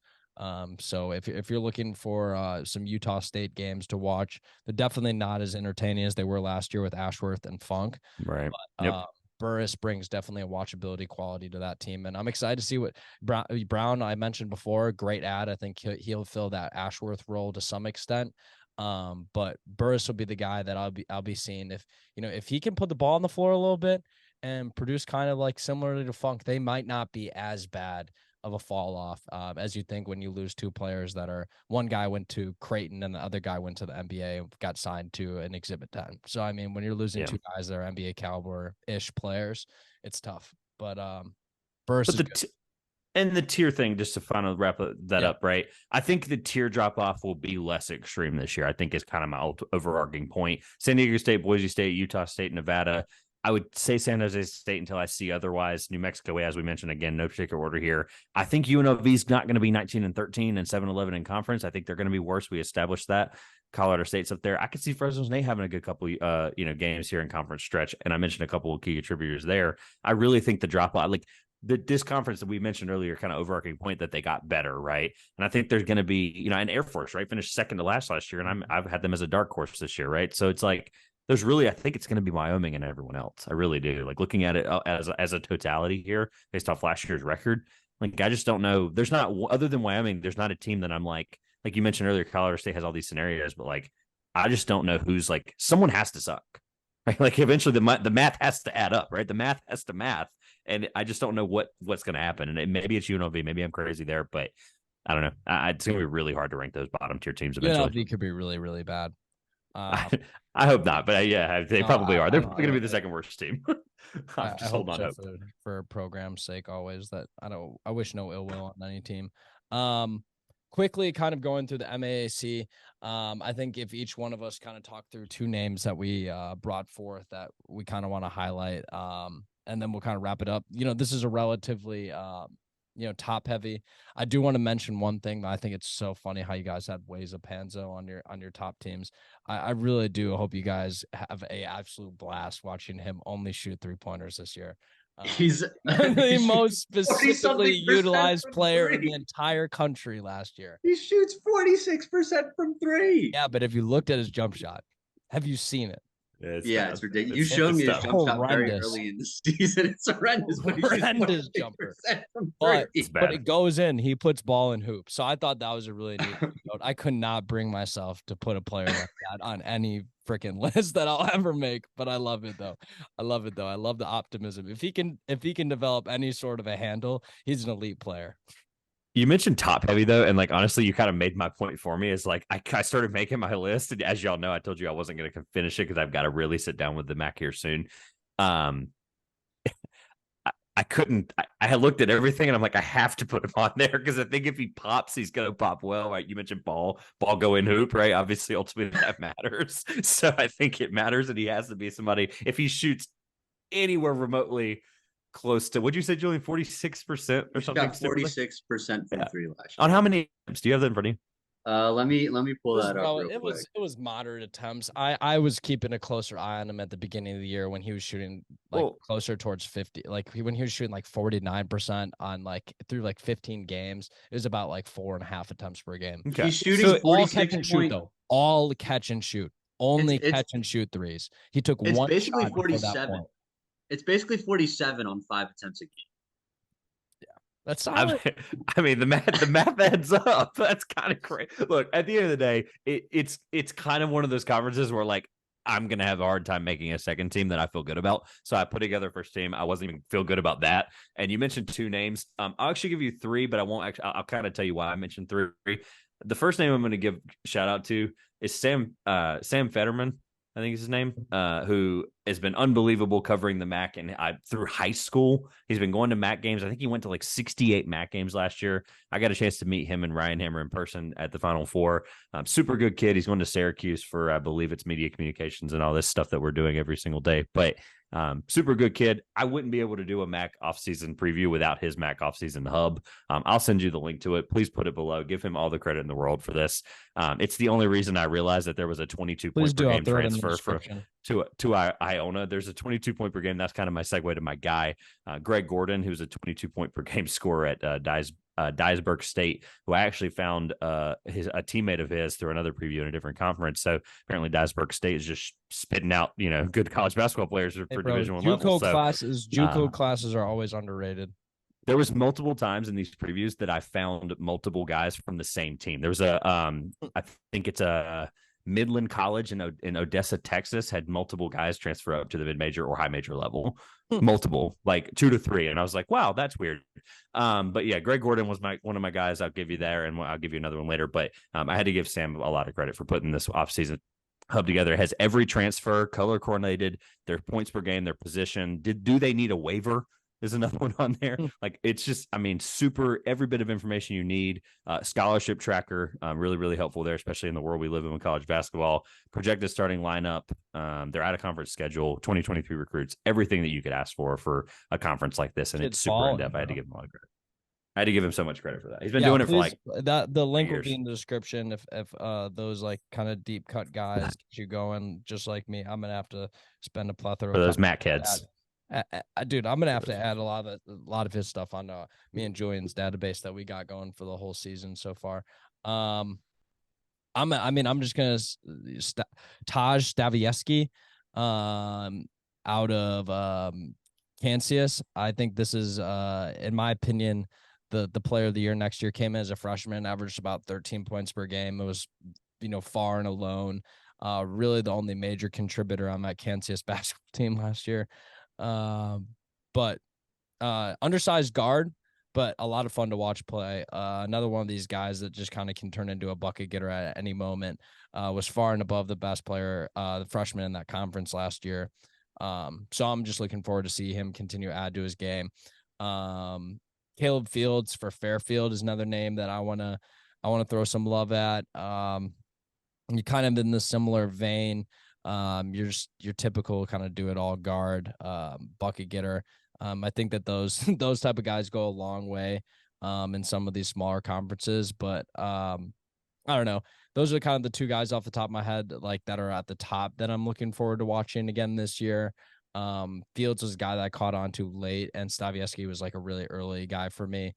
So if you're looking for some Utah State games to watch, they're definitely not as entertaining as they were last year with Ashworth and Funk. Right. But, Yep. Burris brings definitely a watchability quality to that team, and I'm excited to see what Brown I mentioned before. Great ad. I think he'll fill that Ashworth role to some extent. But Burris will be the guy that I'll be seeing if he can put the ball on the floor a little bit and produce kind of like similarly to Funk, they might not be as bad of a fall off as you think when you lose two players that are one guy went to Creighton and the other guy went to the NBA and got signed to an Exhibit 10. So I mean, when you're losing two guys that are NBA caliber ish players, it's tough. But Burris and the tier thing, just to finally wrap that up, right? I think the tier drop off will be less extreme this year. I think is kind of my overarching point. San Diego State, Boise State, Utah State, Nevada. I would say San Jose State until I see otherwise. New Mexico, as we mentioned, again, no particular order here. I think UNLV is not going to be 19-13 and 7-11 in conference. I think they're going to be worse. We established that. Colorado State's up there. I could see Fresno State having a good couple, games here in conference stretch. And I mentioned a couple of key contributors there. I really think the drop off, like this conference that we mentioned earlier, kind of overarching point that they got better, right? And I think there's going to be, and Air Force, right, finished second to last year, and I've had them as a dark horse this year, right? So it's like, there's really, I think it's going to be Wyoming and everyone else. I really do. Like looking at it as a totality here, based off last year's record. Like I just don't know. There's not, other than Wyoming, there's not a team that I'm like you mentioned earlier. Colorado State has all these scenarios, but like I just don't know who's like someone has to suck, right? Like eventually the math has to add up, right? The math has to math, and I just don't know what's going to happen. And maybe it's UNLV, maybe I'm crazy there, but I don't know. It's going to be really hard to rank those bottom tier teams eventually. UNLV could be really, really bad. I hope not, but they probably are. They're probably going to be the second worst team. I hope so for program's sake always. That I wish no ill will on any team. Quickly kind of going through the MAAC. I think if each one of us kind of talk through two names that we brought forth that we kind of want to highlight, and then we'll kind of wrap it up. This is a relatively top heavy. I do want to mention one thing that I think it's so funny how you guys had Weza Panzo on your top teams. I really do hope you guys have a absolute blast watching him only shoot 3-pointers this year. He's the most specifically utilized player in the entire country last year. He shoots 46% from 3. Yeah, but if you looked at his jump shot, have you seen it? It's ridiculous. You showed me his jump shot very early in the season. It's horrendous. Horrendous jumper. But it goes in. He puts ball in hoop. So I thought that was a really neat note. I could not bring myself to put a player like that on any freaking list that I'll ever make. But I love it though. I love the optimism. If he can develop any sort of a handle, he's an elite player. You mentioned top heavy though, and like honestly, you kind of made my point for me. Is like I started making my list, and as y'all know, I told you I wasn't going to finish it because I've got to really sit down with the MAAC here soon. I couldn't. I had looked at everything, and I'm like, I have to put him on there because I think if he pops, he's going to pop well. Right? You mentioned ball go in hoop, right? Obviously, ultimately that matters. So I think it matters, and he has to be somebody. If he shoots anywhere remotely close to, what'd you say, Julian? 46% or something? Got 46% from 3 last year. On how many attempts? Do you have that in front of you? Let me pull that up. It was moderate attempts. I was keeping a closer eye on him at the beginning of the year when he was shooting closer towards 50. Like when he was shooting like 49% on through 15 games, it was about 4.5 attempts per game. Okay. He's shooting all catch and shoot though. All catch and shoot. Only catch and shoot threes. He took one. It's basically 47. It's basically 47 on 5 attempts a game. That's solid. I mean, the math adds up. That's kind of crazy. Look, at the end of the day, it's kind of one of those conferences where I'm gonna have a hard time making a second team that I feel good about. So I put together first team. I wasn't even feel good about that. And you mentioned 2 names. I'll actually give you 3, but I won't actually. I'll kind of tell you why I mentioned 3. The first name I'm going to give shout out to is Sam Fetterman. I think is his name, who has been unbelievable covering the MAAC and through high school. He's been going to MAAC games. I think he went to 68 MAAC games last year. I got a chance to meet him and Ryan Hammer in person at the Final Four. Super good kid. He's going to Syracuse for, I believe it's media communications and all this stuff that we're doing every single day. But Super good kid. I wouldn't be able to do a MAAC offseason preview without his MAAC offseason hub. I'll send you the link to it. Please put it below. Give him all the credit in the world for this. It's the only reason I realized that there was a 22-point per game transfer to Iona. There's a 22-point per game. That's kind of my segue to my guy, Greg Gordon, who's a 22-point per game scorer at Duisburg State, who I actually found a teammate of his through another preview in a different conference. So apparently Duisburg State is just spitting out, good college basketball players for Division I level. JUCO classes are always underrated. There was multiple times in these previews that I found multiple guys from the same team. There was I think it's a Midland College in Odessa, Texas, had multiple guys transfer up to the mid-major or high major level. Multiple, like 2 to 3. And I was like, wow, that's weird. But yeah, Greg Gordon was one of my guys. I'll give you there, and I'll give you another one later. But I had to give Sam a lot of credit for putting this offseason hub together. It has every transfer color coordinated, their points per game, their position. Do they need a waiver? Is another one on there. Like, it's just, super, every bit of information you need. Scholarship tracker, really, really helpful there, especially in the world we live in with college basketball. Projected starting lineup, their out of conference schedule, 2023 recruits, everything that you could ask for a conference like this. And it's super in depth. I had to give him a lot of credit. I had to give him so much credit for that. He's been doing it for like the link years. will be in the description. If those like kind of deep cut guys get you going, just like me, I'm gonna have to spend a plethora for those MAAC heads. Dude, I'm gonna have to add a lot of his stuff on me and Julian's database that we got going for the whole season so far. I'm just gonna Taj Stavieski, out of Kansas. I think this is in my opinion the player of the year next year. Came in as a freshman, averaged about 13 points per game. It was far and alone really the only major contributor on that Kansas basketball team last year. But undersized guard, but a lot of fun to watch play. Another one of these guys that just kind of can turn into a bucket getter at any moment. Was far and above the best player, the freshman in that conference last year. So I'm just looking forward to see him continue to add to his game. Caleb Fields for Fairfield is another name that I want to throw some love at. You kind of in the similar vein. You're your typical kind of do it all guard, bucket getter. I think that those type of guys go a long way in some of these smaller conferences, but I don't know. Those are kind of the two guys off the top of my head, like that are at the top that I'm looking forward to watching again this year. Fields was a guy that I caught on to late, and Stavieski was like a really early guy for me.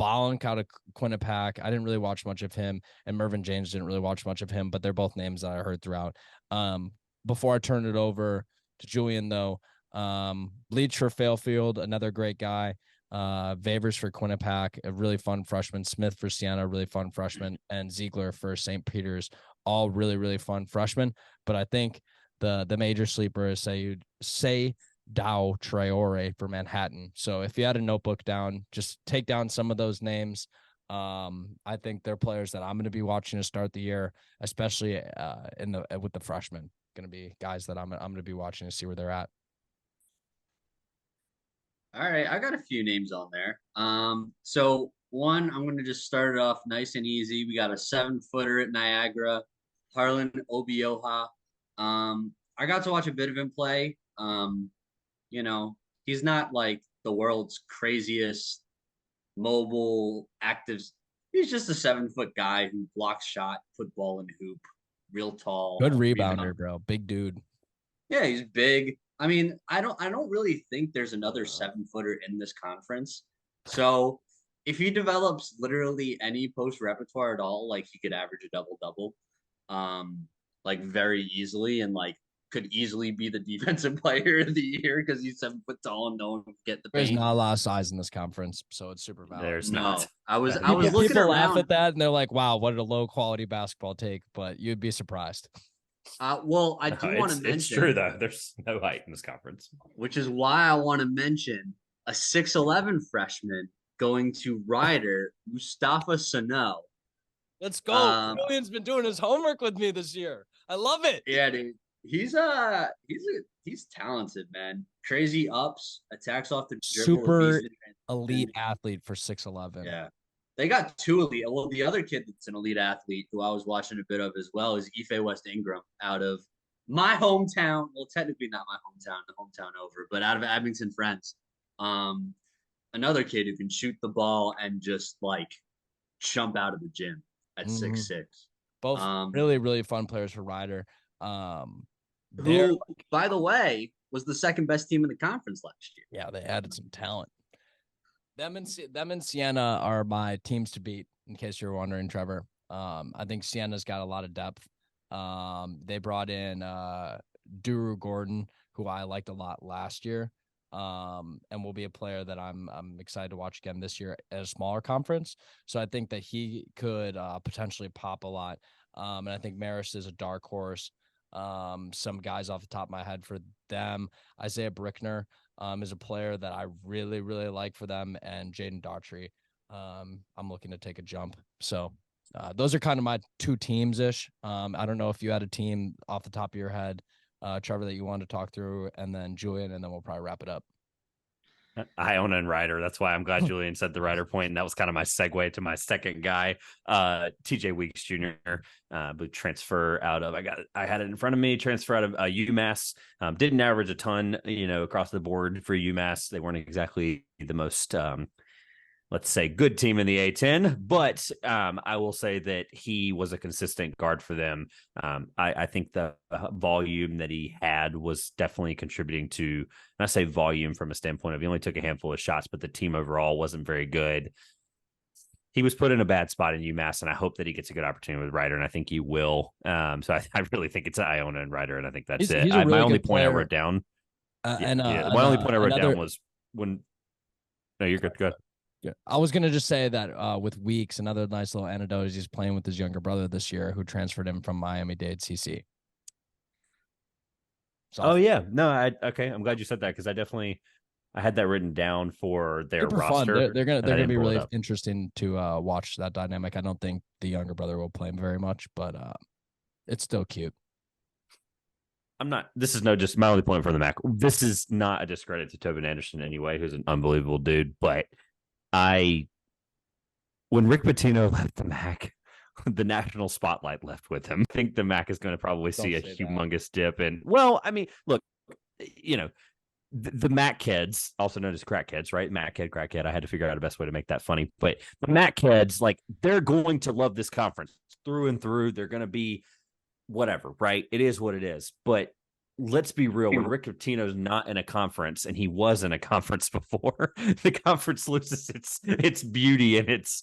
Bolink out of Quinnipiac, I didn't really watch much of him, and Mervyn James didn't really watch much of him, but they're both names that I heard throughout. Before I turn it over to Julian, though, Leach for Fairfield, another great guy. Vavers for Quinnipiac, a really fun freshman. Smith for Siena, really fun freshman, and Ziegler for St. Peter's, all really, really fun freshmen. But I think the major sleeper is say Dow Traore for Manhattan. So if you had a notebook down, just take down some of those names. I think they're players that I'm going to be watching to start the year, especially with the freshmen. Going to be guys that I'm going to be watching to see where they're at. All right, I got a few names on there. So one, I'm going to just start it off nice and easy. We got a 7-footer at Niagara, Harlan Obioha. I got to watch a bit of him play. He's not like the world's craziest mobile, active. He's just a 7-foot guy who blocks shot, put ball in hoop, real tall. Good rebounder, bro. Big dude. Yeah, he's big. I mean, I don't really think there's another 7-footer in this conference. So if he develops literally any post repertoire at all, like he could average a double-double, like very easily, and like could easily be the defensive player of the year because he's 7 foot tall and no one can get the paint. There's not a lot of size in this conference, so it's super valid. There's no. not. I was looking people around. laugh at that and they're like, "Wow, what a low quality basketball take," but you'd be surprised. Well, I do want to mention. It's true though. There's no height in this conference, which is why I want to mention a 6'11" freshman going to Ryder, Mustafa Sano. Let's go. Julian's been doing his homework with me this year. I love it. Yeah, dude. He's talented, man. Crazy ups, attacks off the dribble. Super elite athlete for 6'11". Yeah. They got two elite. Well, the other kid that's an elite athlete who I was watching a bit of as well is Ife West Ingram out of my hometown, well, technically not my hometown, the hometown over, but out of Abington Friends, another kid who can shoot the ball and just like jump out of the gym at Mhm. 6'6". Both really, really fun players for Ryder. They're Who, by the way, was the second best team in the conference last year. yeah, they added some talent. Them and Siena are my teams to beat, in case you're wondering, Trevor. I think Siena's got a lot of depth. They brought in Duru Gordon, who I liked a lot last year, and will be a player that I'm excited to watch again this year at a smaller conference. So I think that he could potentially pop a lot. And I think Marist is a dark horse. Some guys off the top of my head for them, Isaiah Brickner is a player that I really, really like for them, and Jaden Daughtry. I'm looking to take a jump. So those are kind of my two teams ish. I don't know if you had a team off the top of your head, Trevor, that you wanted to talk through, and then Julian, and then we'll probably wrap it up. Iona and Ryder. That's why I'm glad Julian said the Ryder point, and that was kind of my segue to my second guy, TJ Weeks Jr. Transfer out of I had it in front of me. Transfer out of UMass. Didn't average a ton, across the board for UMass. They weren't exactly the most let's say good team in the A10, but I will say that he was a consistent guard for them. I think the volume that he had was definitely contributing to, and I say volume from a standpoint of he only took a handful of shots, but the team overall wasn't very good. He was put in a bad spot in UMass, and I hope that he gets a good opportunity with Ryder, and I think he will. So I really think it's Iona and Ryder, and I think that's it. He's a really my only good point I player. wrote down. My only point I wrote down was when. No, you're good. Go ahead. Yeah. I was going to just say that with Weeks, another nice little anecdote is he's playing with his younger brother this year who transferred him from Miami-Dade CC. Oh, yeah. No, okay. I'm glad you said that because I had that written down for their roster. Fun. They're gonna be really interesting to watch that dynamic. I don't think the younger brother will play him very much, but it's still cute. This is just my only point from the MAAC. This is not a discredit to Tobin Anderson anyway, who's an unbelievable dude, but when Rick Pitino left the MAAC, the national spotlight left with him. I think the MAAC is going to probably see a humongous dip. And well, I mean, look, the MAAC kids, also known as crackheads, right? MAAC kid, crackhead. I had to figure out the best way to make that funny. But the MAAC kids, they're going to love this conference through and through. They're going to be whatever, right? It is what it is. But let's be real. When Rick Pitino's not in a conference, and he was in a conference before, the conference loses its beauty and its.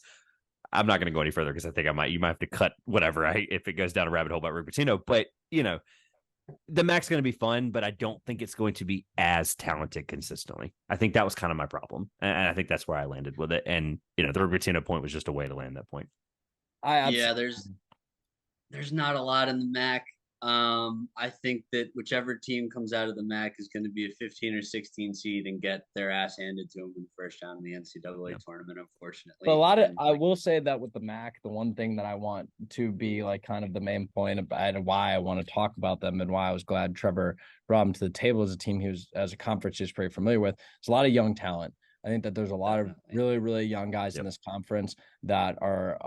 I'm not going to go any further because I think you might have to cut whatever if it goes down a rabbit hole about Rick Pitino. But the MAAC's going to be fun, but I don't think it's going to be as talented consistently. I think that was kind of my problem, and I think that's where I landed with it. And the Rick Pitino point was just a way to land that point. There's not a lot in the MAAC. I think that whichever team comes out of the MAAC is going to be a 15 or 16 seed and get their ass handed to them in the first round of the NCAA tournament, unfortunately. But I will say that with the MAAC, the one thing that I want to be kind of the main point about and why I want to talk about them and why I was glad Trevor brought them to the table as a team as a conference he's pretty familiar with. It's a lot of young talent. I think that there's a lot of really, really young guys in this conference that are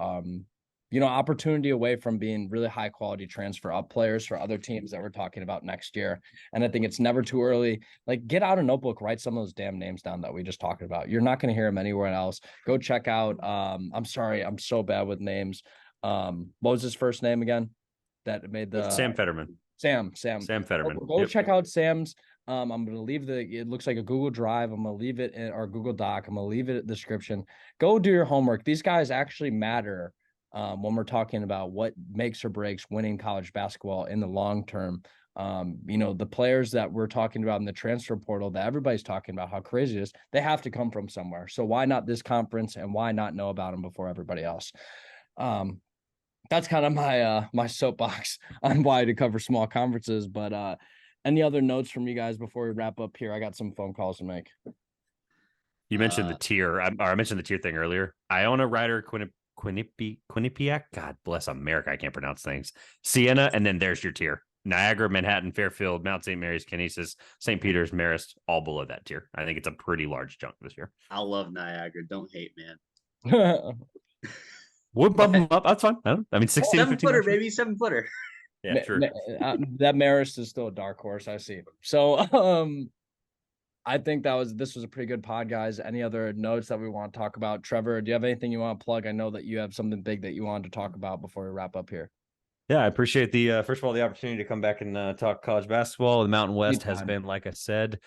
opportunity away from being really high quality transfer up players for other teams that we're talking about next year. And I think it's never too early. Get out a notebook, write some of those damn names down that we just talked about. You're not going to hear them anywhere else. Go check out. I'm sorry, I'm so bad with names. What was his first name again? That made the Sam Fetterman. Sam Fetterman. Go check out Sam's. I'm going to leave it looks like a Google Drive. I'm going to leave it in our Google Doc. I'm going to leave it in the description. Go do your homework. These guys actually matter. When we're talking about what makes or breaks winning college basketball in the long term. The players that we're talking about in the transfer portal that everybody's talking about how crazy it is, they have to come from somewhere. So why not this conference and why not know about them before everybody else? That's kind of my soapbox on why to cover small conferences. But any other notes from you guys before we wrap up here? I got some phone calls to make. You mentioned the tier. I mentioned the tier thing earlier. Iona, Ryder, Quinnipiac, God bless America, I can't pronounce things. Siena, and then there's your tier. Niagara, Manhattan, Fairfield, Mount St. Mary's, Canisius, St. Peter's, Marist, all below that tier. I think it's a pretty large chunk this year. I love Niagara. Don't hate, man. We'll bump them up. That's fine. I mean, 16 7-footer, baby, 7-footer. Yeah, true. That Marist is still a dark horse. I see. So, I think this was a pretty good pod, guys. Any other notes that we want to talk about? Trevor, do you have anything you want to plug? I know that you have something big that you wanted to talk about before we wrap up here. Yeah, I appreciate the first of all the opportunity to come back and talk college basketball. The Mountain West has been, like I said,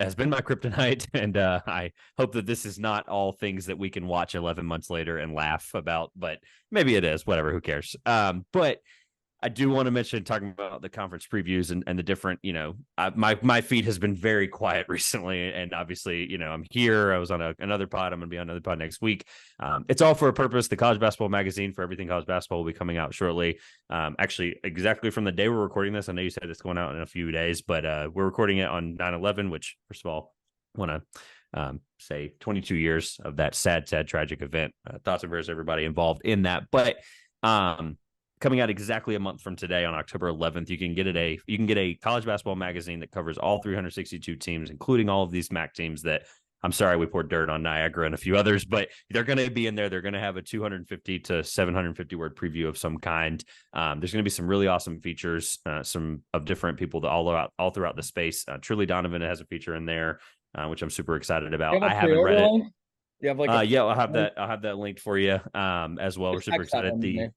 has been my kryptonite, and I hope that this is not all things that we can watch 11 months later and laugh about. But maybe it is. Whatever, who cares? But I do want to mention talking about the conference previews and the different, my feed has been very quiet recently. And obviously, I'm here. I was on another pod. I'm going to be on another pod next week. It's all for a purpose. The College Basketball Magazine for everything college basketball will be coming out shortly. Actually, exactly from the day we're recording this. I know you said it's going out in a few days, but we're recording it on 9/11, which, first of all, I want to say 22 years of that sad, tragic event. Thoughts and prayers to everybody involved in that. But coming out exactly a month from today on October 11th, you can get a college basketball magazine that covers all 362 teams, including all of these MAAC teams that, I'm sorry, we poured dirt on Niagara and a few others, but they're going to be in there. They're going to have a 250 to 750 word preview of some kind. There's going to be some really awesome features, some of different people that all throughout the space. Truly Donovan has a feature in there, which I'm super excited about. I haven't read it. You have I'll have that linked for you as well. We're super excited.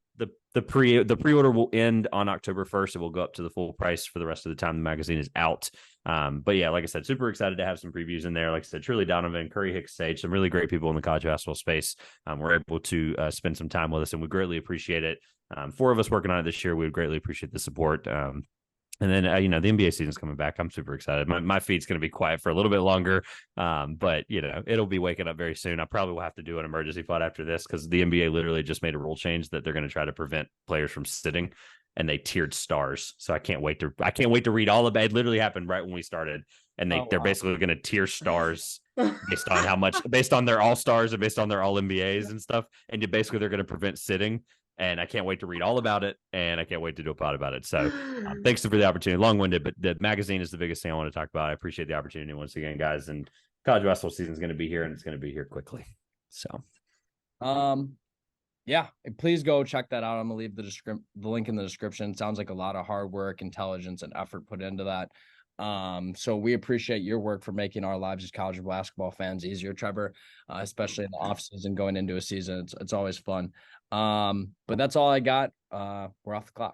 The pre-order will end on October 1st. It will go up to the full price for the rest of the time the magazine is out. But yeah, like I said, super excited to have some previews in there. Like I said, Truly Donovan, Curry Hicks Sage, some really great people in the college basketball space. We're able to spend some time with us, and we greatly appreciate it. 4 of us working on it this year. We would greatly appreciate the support. And then, the NBA season's coming back. I'm super excited. My feed's going to be quiet for a little bit longer, but, it'll be waking up very soon. I probably will have to do an emergency pod after this because the NBA literally just made a rule change that they're going to try to prevent players from sitting, and they tiered stars. So I can't wait to read all of it. It literally happened right when we started, and they're basically going to tier stars based on based on their all stars and based on their all NBAs and stuff. And basically they're going to prevent sitting. And I can't wait to read all about it, and I can't wait to do a pod about it. So thanks for the opportunity. Long-winded, but the magazine is the biggest thing I want to talk about. I appreciate the opportunity once again, guys. And college basketball season is going to be here, and it's going to be here quickly. So, yeah, please go check that out. I'm going to leave the link in the description. It sounds like a lot of hard work, intelligence, and effort put into that. So we appreciate your work for making our lives as college basketball fans easier, Trevor, especially in the off season, going into a season. It's always fun. But that's all I got. We're off the clock.